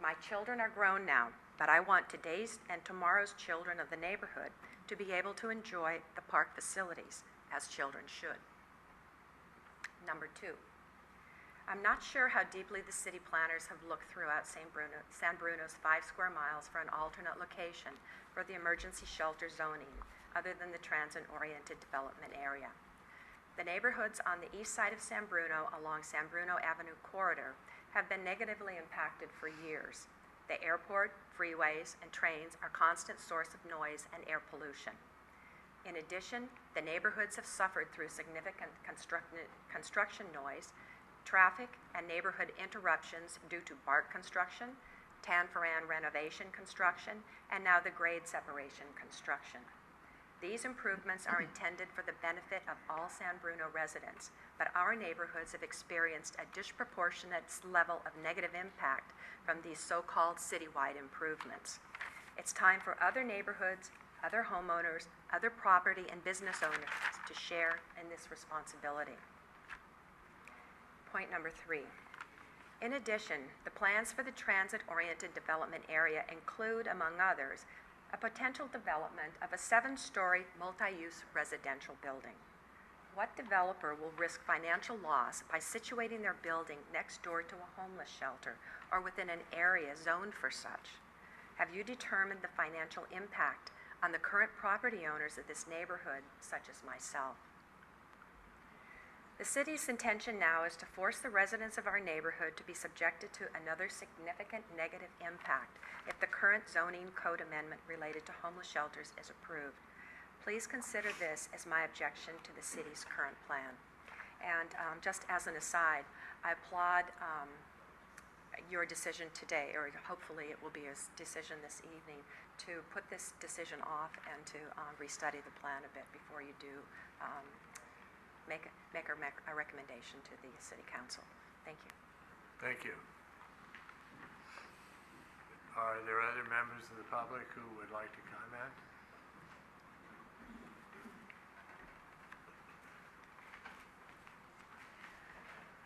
My children are grown now, but I want today's and tomorrow's children of the neighborhood to be able to enjoy the park facilities, as children should. Number 2, I'm not sure how deeply the city planners have looked throughout San Bruno's 5 square miles for an alternate location for the emergency shelter zoning, other than the transit-oriented development area. The neighborhoods on the east side of San Bruno along San Bruno Avenue corridor have been negatively impacted for years. The airport, freeways, and trains are a constant source of noise and air pollution. In addition, the neighborhoods have suffered through significant construction noise, traffic, and neighborhood interruptions due to BART construction, Tanforan renovation construction, and now the grade separation construction. These improvements are intended for the benefit of all San Bruno residents, but our neighborhoods have experienced a disproportionate level of negative impact from these so-called citywide improvements. It's time for other neighborhoods, other homeowners, other property and business owners to share in this responsibility. Point number 3. In addition, the plans for the transit-oriented development area include, among others, a potential development of a 7-story multi-use residential building. What developer will risk financial loss by situating their building next door to a homeless shelter or within an area zoned for such? Have you determined the financial impact on the current property owners of this neighborhood, such as myself? The city's intention now is to force the residents of our neighborhood to be subjected to another significant negative impact if the current zoning code amendment related to homeless shelters is approved. Please consider this as my objection to the city's current plan. And just as an aside, I applaud your decision today, or hopefully it will be a decision this evening, to put this decision off and to restudy the plan a bit before you do make a recommendation to the city council. Thank you. Thank you. Are there other members of the public who would like to comment?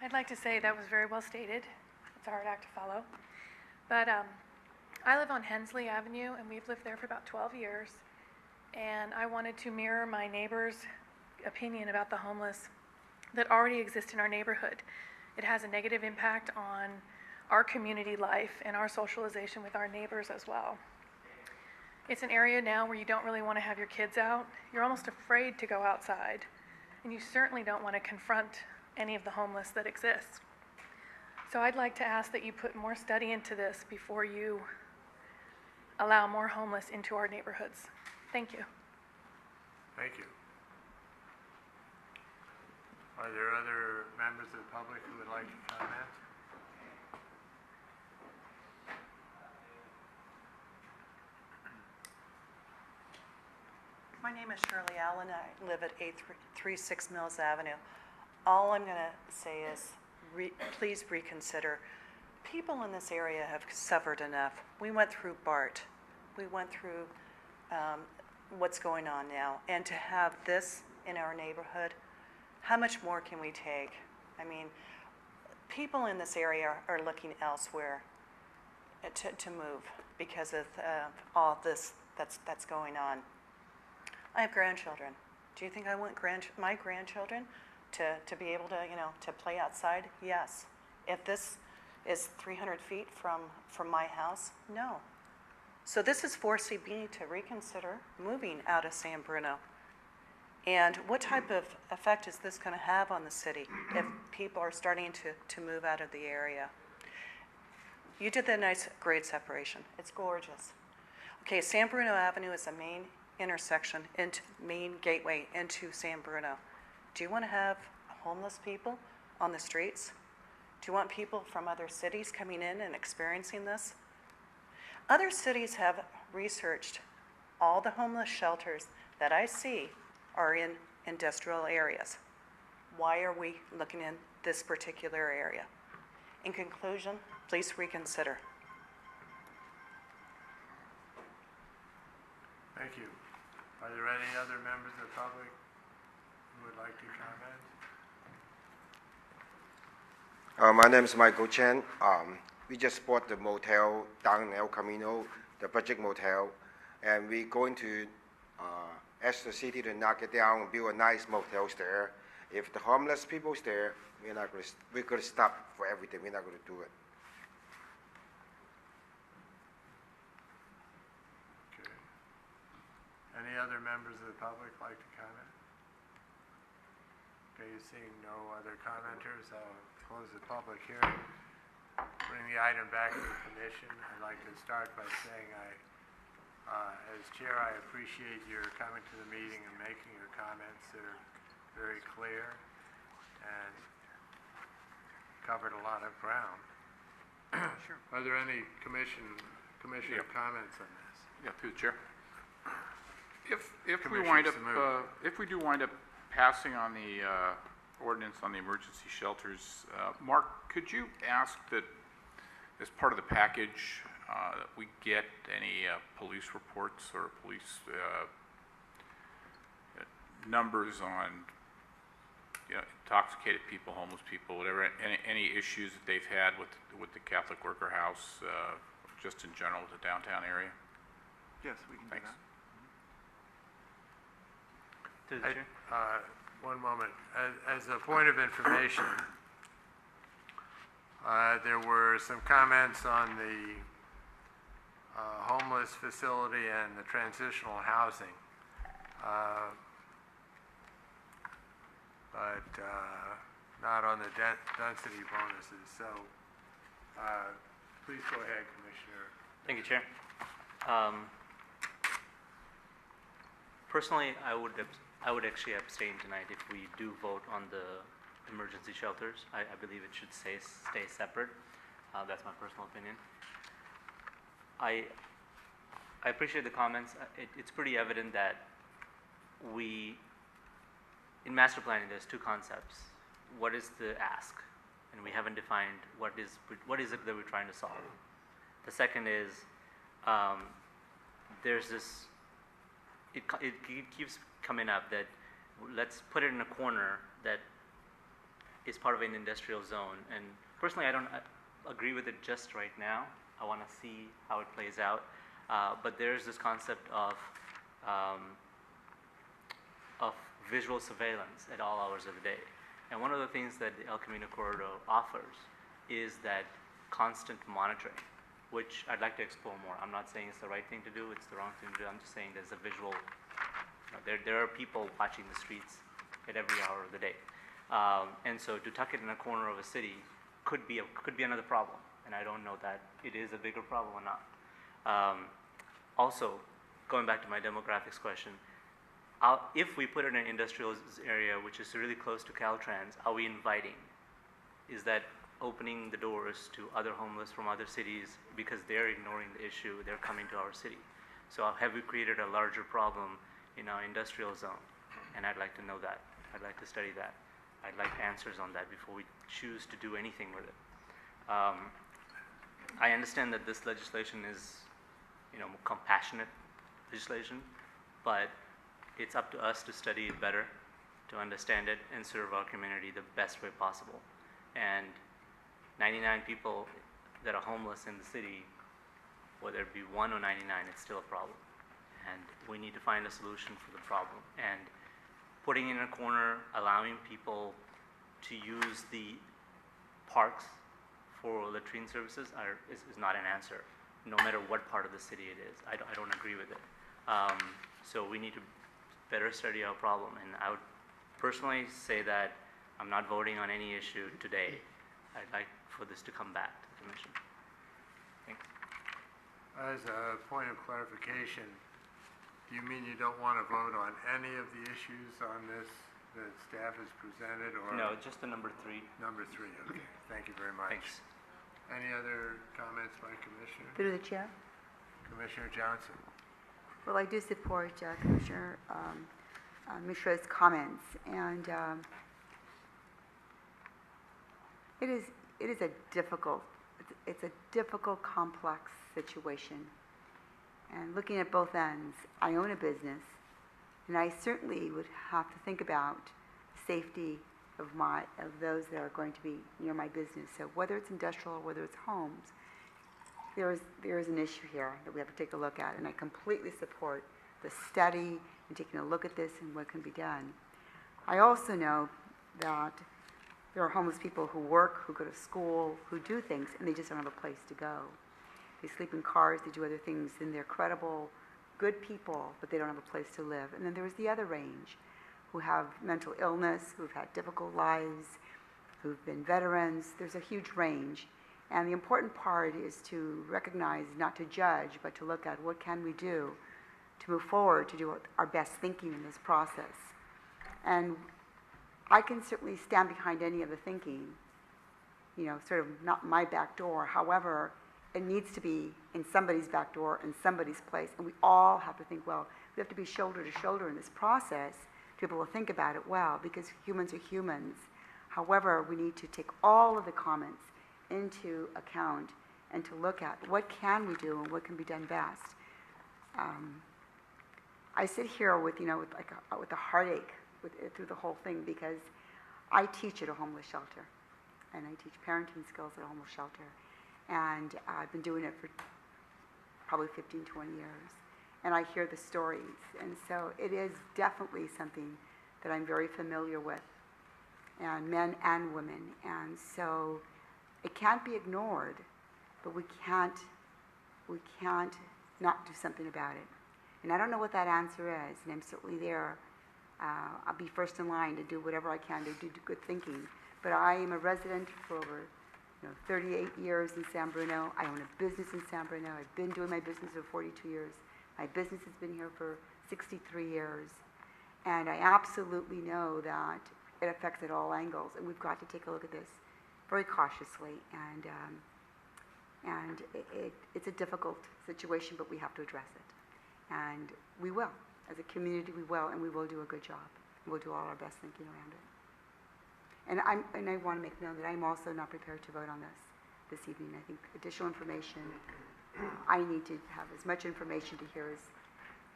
I'd like to say that was very well stated. It's a hard act to follow. But I live on Hensley Avenue, and we've lived there for about 12 years. And I wanted to mirror my neighbor's opinion about the homeless that already exist in our neighborhood. It has a negative impact on our community life and our socialization with our neighbors as well. It's an area now where you don't really want to have your kids out. You're almost afraid to go outside. And you certainly don't want to confront any of the homeless that exist. So I'd like to ask that you put more study into this before you allow more homeless into our neighborhoods. Thank you. Thank you. Are there other members of the public who would like to comment? My name is Shirley Allen. I live at 836 Mills Avenue. All I'm going to say is please reconsider. People in this area have suffered enough. We went through BART. We went through what's going on now. And to have this in our neighborhood, how much more can we take? I mean, people in this area are looking elsewhere to move because of all this that's going on. I have grandchildren. Do you think I want my grandchildren to be able to, to play outside? Yes. If this is 300 feet from my house, no. So this is forcing me to reconsider moving out of San Bruno. And what type of effect is this going to have on the city if people are starting to move out of the area? You did the nice grade separation. It's gorgeous. Okay, San Bruno Avenue is the main intersection, main gateway into San Bruno. Do you want to have homeless people on the streets? Do you want people from other cities coming in and experiencing this? Other cities have researched all the homeless shelters that I see are in industrial areas. Why are we looking in this particular area? In conclusion, please reconsider. Thank you. Are there any other members of the public who would like to comment? My name is Michael Chen. We just bought the motel down in El Camino, the budget motel, and we're going to ask the city to knock it down and build a nice motels there. If the homeless people's there, we're going to stop for everything. We're not going to do it. Okay. Any other members of the public like to comment? Okay, seeing no other commenters, I'll close the public hearing. Bring the item back to the commission. I'd like to start by saying as chair, I appreciate your coming to the meeting and making your comments. They're very clear and covered a lot of ground. Sure. Are there any commissioner comments on this? Yeah, through the chair. If Commissioner we do wind up passing on the ordinance on the emergency shelters, Mark, could you ask that as part of the package that we get any police reports or police numbers on intoxicated people, homeless people, whatever, any issues that they've had with the Catholic Worker House, just in general, the downtown area? Yes, we can Thanks. do that. One moment. As a point of information, there were some comments on the homeless facility and the transitional housing. But not on the density bonuses. So please go ahead, Commissioner. Thank you, Chair. Personally, I would actually abstain tonight if we do vote on the emergency shelters. I believe it should stay separate. That's my personal opinion. I appreciate the comments. It's pretty evident that in master planning, there's two concepts. What is the ask? And we haven't defined what is it that we're trying to solve. The second is, there's this, it keeps coming up that let's put it in a corner that is part of an industrial zone. And personally, I don't agree with it just right now. I want to see how it plays out. But there's this concept of visual surveillance at all hours of the day. And one of the things that the El Camino Corridor offers is that constant monitoring, which I'd like to explore more. I'm not saying it's the right thing to do, it's the wrong thing to do. I'm just saying there's a visual, there are people watching the streets at every hour of the day. And so to tuck it in a corner of a city could be another problem. And I don't know that it is a bigger problem or not. Also, going back to my demographics question, if we put it in an industrial area which is really close to Caltrans, are we inviting? Is that opening the doors to other homeless from other cities because they're ignoring the issue, they're coming to our city? So have we created a larger problem in our industrial zone? And I'd like to know that. I'd like to study that. I'd like answers on that before we choose to do anything with it. I understand that this legislation is, compassionate legislation, but it's up to us to study it better, to understand it, and serve our community the best way possible. And 99 people that are homeless in the city, whether it be 1 or 99, it's still a problem. And we need to find a solution for the problem. And putting it in a corner, allowing people to use the parks for latrine services is not an answer, no matter what part of the city it is. I don't agree with it. So we need to better study our problem. And I would personally say that I'm not voting on any issue today. I'd like for this to come back to the Commission. Thanks. As a point of clarification, do you mean you don't want to vote on any of the issues on this that staff has presented, or? No, just the number 3. Number 3, okay. Thank you very much. Thanks. Any other comments by Commissioner? Through the chair. Commissioner Johnson. Well, I do support Commissioner Mishra's comments, and it is a difficult, it's a difficult, complex situation. And looking at both ends, I own a business, and I certainly would have to think about safety of those that are going to be near my business. So whether it's industrial or whether it's homes, there is an issue here that we have to take a look at, and I completely support the study and taking a look at this and what can be done. I also know that there are homeless people who work, who go to school, who do things, and they just don't have a place to go. They sleep in cars, they do other things, and they're credible, good people, but they don't have a place to live. And then there's the other range, who have mental illness, who've had difficult lives, who've been veterans. There's a huge range. And the important part is to recognize, not to judge, but to look at what can we do to move forward, to do our best thinking in this process. And I can certainly stand behind any of the thinking, sort of not my back door. However, it needs to be in somebody's back door, in somebody's place. And we all have to think, well, we have to be shoulder to shoulder in this process to be able to think about it well, because humans are humans. However, we need to take all of the comments into account and to look at what can we do and what can be done best. I sit here with a heartache through the whole thing, because I teach at a homeless shelter, and I teach parenting skills at a homeless shelter, and I've been doing it for probably 15, 20 years, and I hear the stories, and so it is definitely something that I'm very familiar with, and men and women, and so it can't be ignored, but we can't we can't not do something about it. And I don't know what that answer is, and I'm certainly there. I'll be first in line to do whatever I can to do good thinking. But I am a resident for over 38 years in San Bruno. I own a business in San Bruno. I've been doing my business for 42 years. My business has been here for 63 years. And I absolutely know that it affects at all angles, and we've got to take a look at this very cautiously. And it's a difficult situation, but we have to address it. And we will. As a community, we will, and we will do a good job. We'll do all our best thinking around it. And I want to make known that I'm also not prepared to vote on this evening. I think additional information, I need to have as much information to hear as,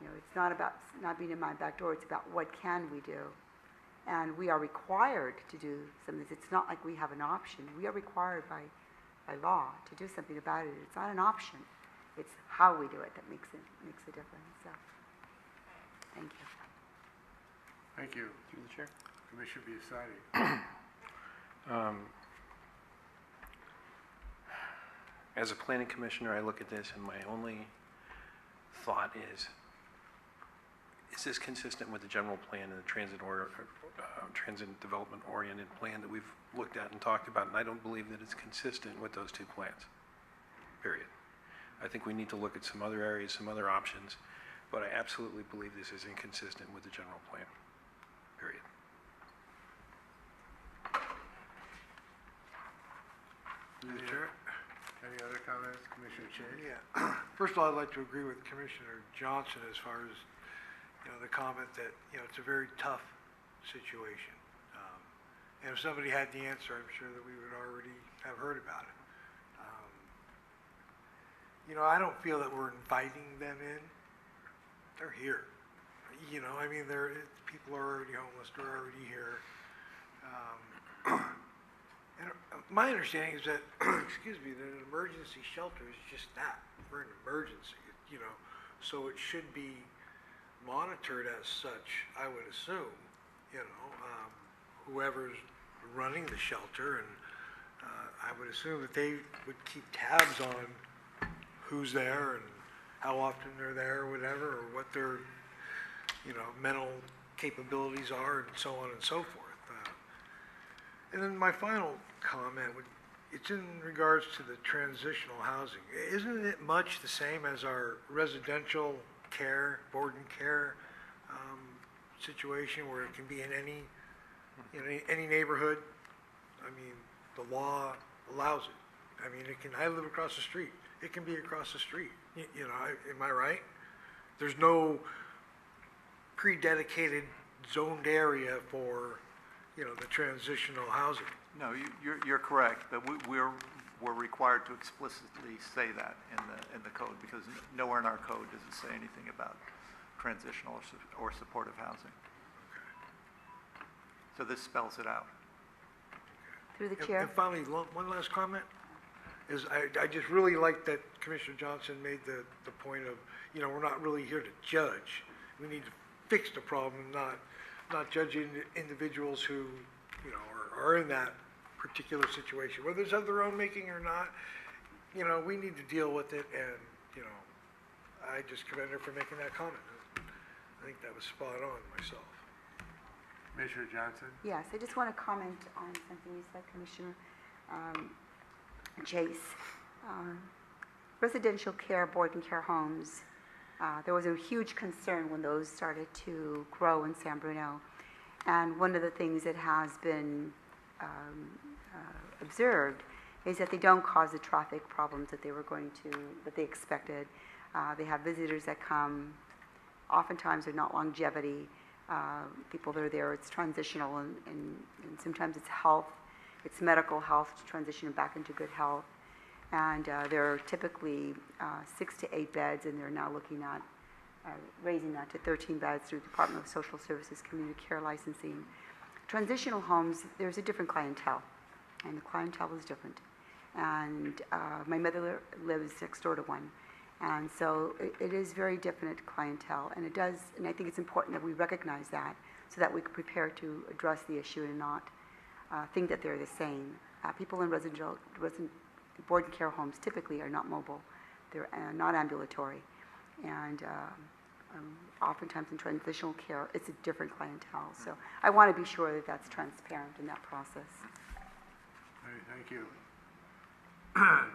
it's not about not being in my back door, it's about what can we do. And we are required to do some of this. It's not like we have an option. We are required by law to do something about it. It's not an option. It's how we do it that makes a difference. So, thank you. Thank you. Through the chair. Commissioner Biassiatti. As a planning commissioner, I look at this and my only thought is this consistent with the general plan and the transit development oriented plan that we've looked at and talked about? And I don't believe that it's consistent with those two plans, period. I think we need to look at some other areas, some other options, but I absolutely believe this is inconsistent with the general plan, period. Any other comments? Commissioner Chase? Yeah. First of all, I'd like to agree with Commissioner Johnson as far as, the comment that, it's a very tough situation. And if somebody had the answer, I'm sure that we would already have heard about it. I don't feel that we're inviting them in. They're here. People are already homeless. They're already here. And my understanding is that, excuse me, that an emergency shelter is just that. We're an emergency, so it should be monitored as such, I would assume, whoever's running the shelter, and I would assume that they would keep tabs on who's there and how often they're there or whatever, or what their, mental capabilities are and so on and so forth. And then my final comment it's in regards to the transitional housing. Isn't it much the same as our residential care, board and care situation, where it can be in any neighborhood? The law allows it. I live across the street. It can be across the street. Am I right? There's no pre-dedicated zoned area for, the transitional housing. No, you're correct, but we're required to explicitly say that in the code, because nowhere in our code does it say anything about transitional or supportive housing. So this spells it out. Through the chair. And finally, one last comment is I just really like that Commissioner Johnson made the point of, we're not really here to judge. We need to fix the problem, not judging individuals who, are in that particular situation, whether it's of their own making or not. We need to deal with it, and, I just commend her for making that comment. I think that was spot on myself. Commissioner Johnson? Yes, I just want to comment on something you said, Commissioner Chase. Residential care, board and care homes, there was a huge concern when those started to grow in San Bruno. And one of the things that has been observed is that they don't cause the traffic problems that that they expected. They have visitors that come. Oftentimes they're not longevity. People that are there, it's transitional, and sometimes it's health, it's medical health to transition back into good health. And there are typically 6 to 8 beds, and they're now looking at raising that to 13 beds through the Department of Social Services Community Care Licensing. Transitional homes, there's a different clientele, and the clientele is different. And my mother lives next door to one. And so it is very different clientele, and and I think it's important that we recognize that so that we can prepare to address the issue and not think that they're the same. People in board and care homes typically are not mobile. they're not ambulatory. And oftentimes in transitional care, it's a different clientele. So I want to be sure that that's transparent in that process. All right, thank you.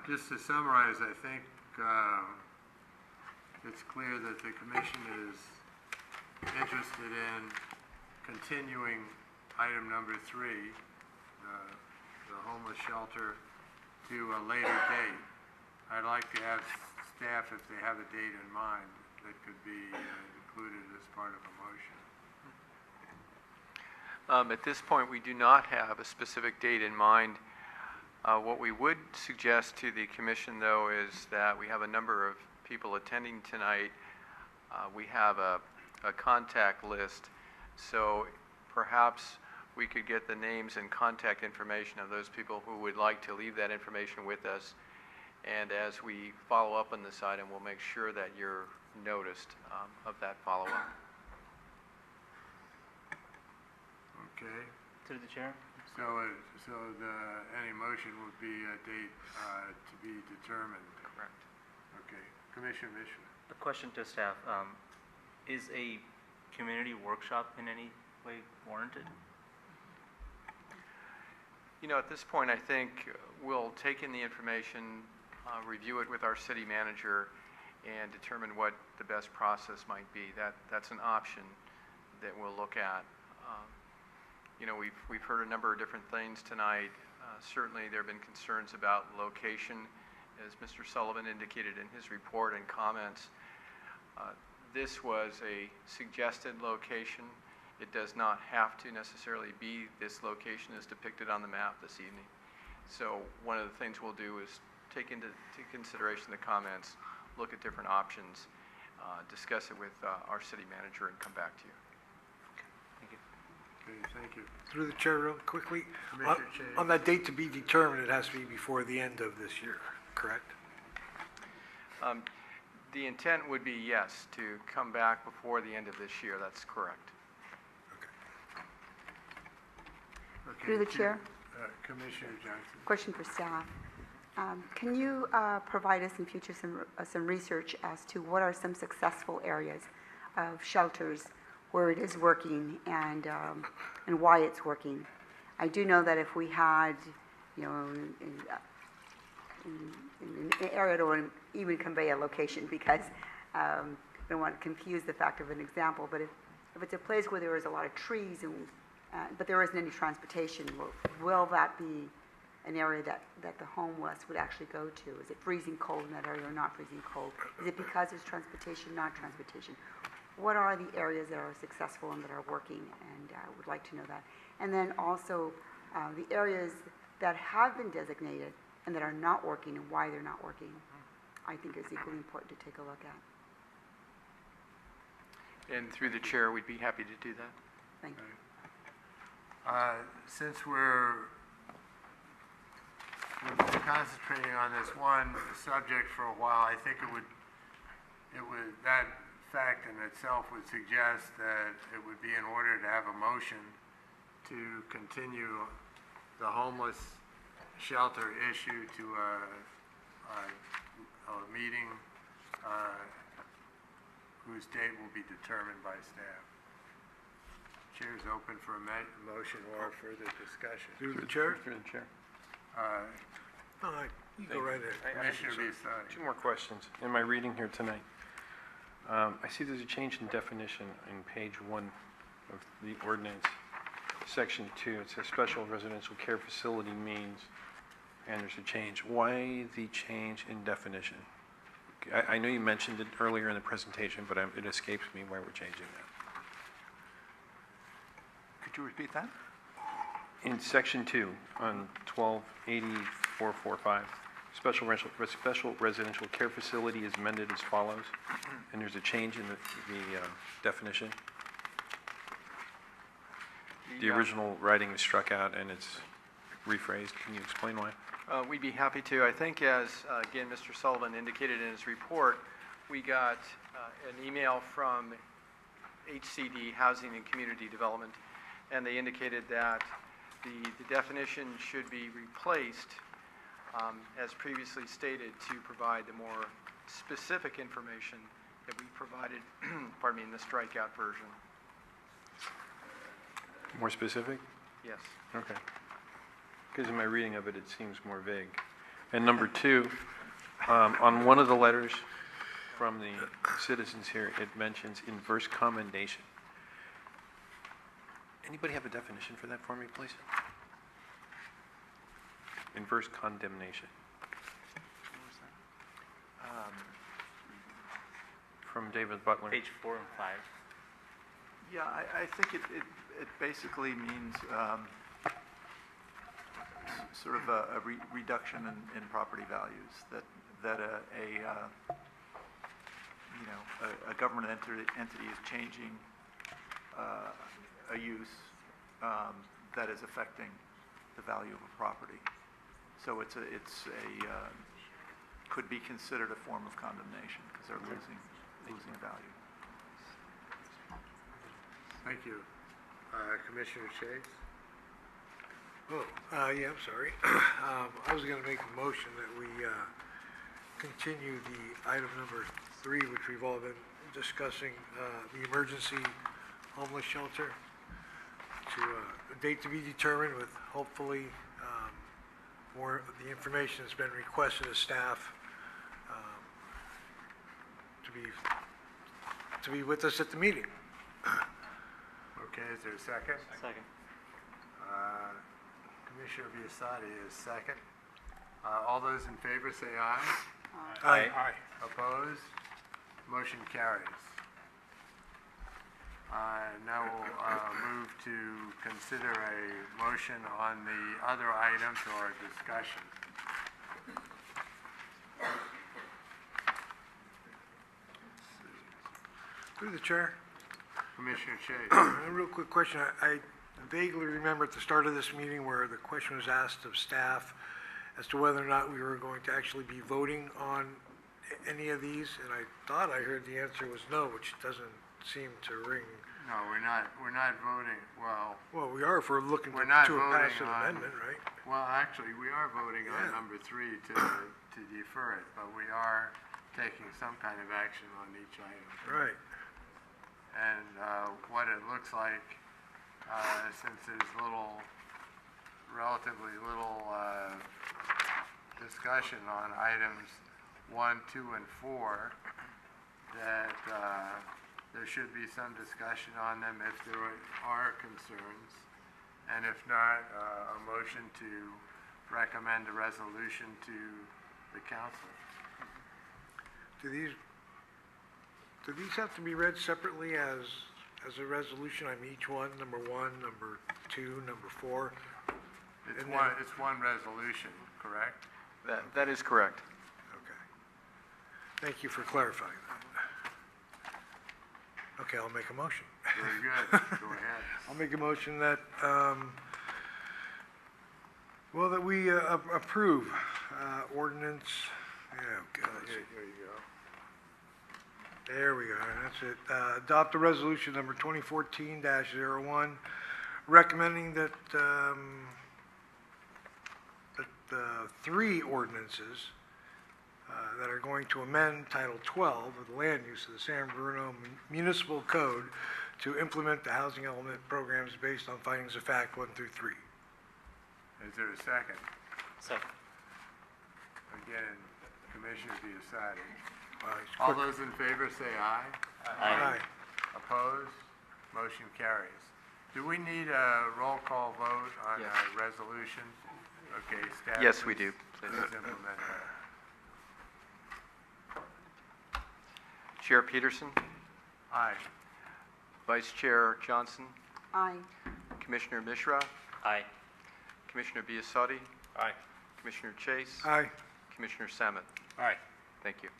Just to summarize, I think it's clear that the commission is interested in continuing item number 3, the homeless shelter, to a later date. I'd like to ask staff if they have a date in mind that could be included as part of a motion. At this point, we do not have a specific date in mind. What we would suggest to the commission, though, is that we have a number of people attending tonight. We have a contact list, so perhaps we could get the names and contact information of those people who would like to leave that information with us. And as we follow up on this item, we'll make sure that you're noticed of that follow-up. Okay. Through the chair. So any motion would be a date to be determined. Correct. Okay. Commissioner Mishra. A question to staff. Is a community workshop in any way warranted? You know, at this point, I think we'll take in the information, review it with our city manager, and determine what the best process might be. That's an option that we'll look at. You know, we've heard a number of different things tonight. Certainly, there have been concerns about location, as Mr. Sullivan indicated in his report and comments. This was a suggested location. It does not have to necessarily be this location as depicted on the map this evening. So one of the things we'll do is take into consideration the comments, look at different options, discuss it with our city manager, and come back to you. Thank you. Okay, thank you. Through the chair, real quickly, Commissioner Chang. on that date to be determined, it has to be before the end of this year, correct? The intent would be, yes, to come back before the end of this year. That's correct. Okay, Through the chair. Commissioner Johnson. Question for staff. Can you provide us in future some research as to what are some successful areas of shelters where it is working and why it's working? I do know that if we had, you know, in an area, I don't want to even convey a location because I don't want to confuse the fact of an example, but if it's a place where there is a lot of trees and but there isn't any transportation, will that be an area that the homeless would actually go to? Is it freezing cold in that area or not freezing cold? Is it because there's transportation, not transportation? What are the areas that are successful and that are working? And I would like to know that. And then also the areas that have been designated and that are not working and why they're not working, I think is equally important to take a look at. And through the chair, we'd be happy to do that. Thank you. Since we're concentrating on this one subject for a while, I think that fact in itself would suggest that it would be in order to have a motion to continue the homeless shelter issue to a meeting whose date will be determined by staff. Chair is open for a motion or further discussion. Through the chair? Through the chair. No, you go right ahead. Commissioner Visari. Two more questions. In my reading here tonight, I see there's a change in definition in page 1 of the ordinance, section 2. It says special residential care facility means, and there's a change. Why the change in definition? I know you mentioned it earlier in the presentation, but it escapes me why we're changing that. Could you repeat that? In section 2 on 128445, special residential care facility is amended as follows, and there's a change in the definition. The original writing is struck out and it's rephrased. Can you explain why? We'd be happy to. I think as, again, Mr. Sullivan indicated in his report, we got an email from HCD, Housing and Community Development, and they indicated that the definition should be replaced, as previously stated, to provide the more specific information that we provided, pardon me, in the strikeout version. More specific? Yes. Okay. Because in my reading of it, it seems more vague. And number two, on one of the letters from the citizens here, it mentions inverse condemnation. Anybody have a definition for that for me, please? Inverse condemnation. From David Butler. Page 4 and 5. Yeah, I think it basically means sort of a reduction in property values, that a government entity is changing a use that is affecting the value of a property. So it's could be considered a form of condemnation because they're losing value. Thank you. Commissioner Chase? Yeah, I'm sorry. I was going to make a motion that we continue the item number 3, which we've all been discussing, the emergency homeless shelter, to a date to be determined with hopefully more of the information that's been requested of staff to be with us at the meeting. Okay, is there a second? Second. Commissioner Biasotti is second. All those in favor say aye. Aye. Opposed? Motion carries. Now we'll move to consider a motion on the other items or discussion. Through the chair. Commissioner Chase. A real quick question. I vaguely remember at the start of this meeting where the question was asked of staff as to whether or not we were going to actually be voting on any of these, and I thought I heard the answer was no, which doesn't seem to ring. No, we're not voting, well, Well, we are if we're looking to we're not a voting passive on, amendment, right? well, actually, we are voting on Yeah. number 3 to defer it, but we are taking some kind of action on each item. Right. And what it looks like, since there's relatively little discussion on items 1, 2, and 4, that there should be some discussion on them if there are concerns. And if not, a motion to recommend a resolution to the council. Do these have to be read separately as a resolution? I mean, each one, number 1, number 2, number 4? It's And one, then- it's one resolution, correct? That is correct. Okay. Thank you for clarifying that. Okay, I'll make a motion. Very good, go ahead. I'll make a motion that, that we approve ordinance, God, Here you go. there we go, that's it. Adopt a resolution number 2014-01, recommending that, the 3 ordinances that are going to amend Title 12 of the land use of the San Bruno Municipal Code to implement the housing element programs based on findings of fact 1 through 3. Is there a second? Second. Again, Commissioner Biasotti. He's All quick. those in favor say aye. Aye. Opposed? Motion carries. Do we need a roll call vote on Yes. a resolution? Okay, staff. Yes, we please- do, please. Please implement that. Chair Peterson, Aye. Vice Chair Johnson, Aye. Commissioner Mishra, Aye. Commissioner Biasotti, Aye. Commissioner Chase, Aye. Commissioner Samet. Aye. Thank you.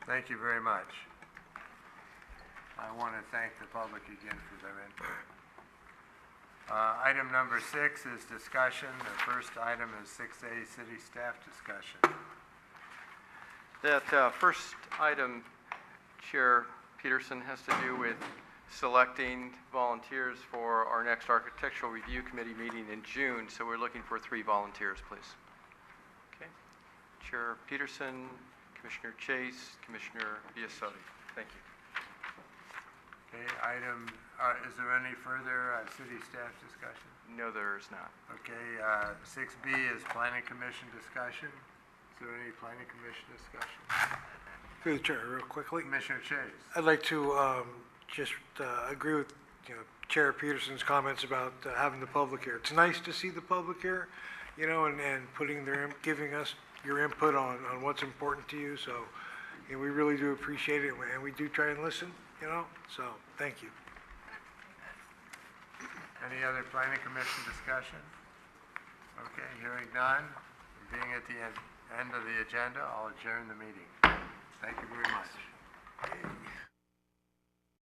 Thank you very much. I want to thank the public again for their input. Item number 6 is discussion. The first item is 6A, city staff discussion. That first item, Chair Peterson, has to do with selecting volunteers for our next Architectural Review Committee meeting in June, so we're looking for 3 volunteers, please. Okay. Chair Peterson, Commissioner Chase, Commissioner Biasotti. Thank you. Okay, is there any further city staff discussion? No, there is not. Okay, 6B is planning commission discussion. Is there any planning commission discussion? Through the chair, real quickly. Commissioner Chase. I'd like to just agree with, Chair Peterson's comments about having the public here. It's nice to see the public here, and putting giving us your input on what's important to you. So, we really do appreciate it, and we do try and listen, so thank you. Any other planning commission discussion? Okay, hearing none. Being at the end of the agenda, I'll adjourn the meeting. Thank you very much.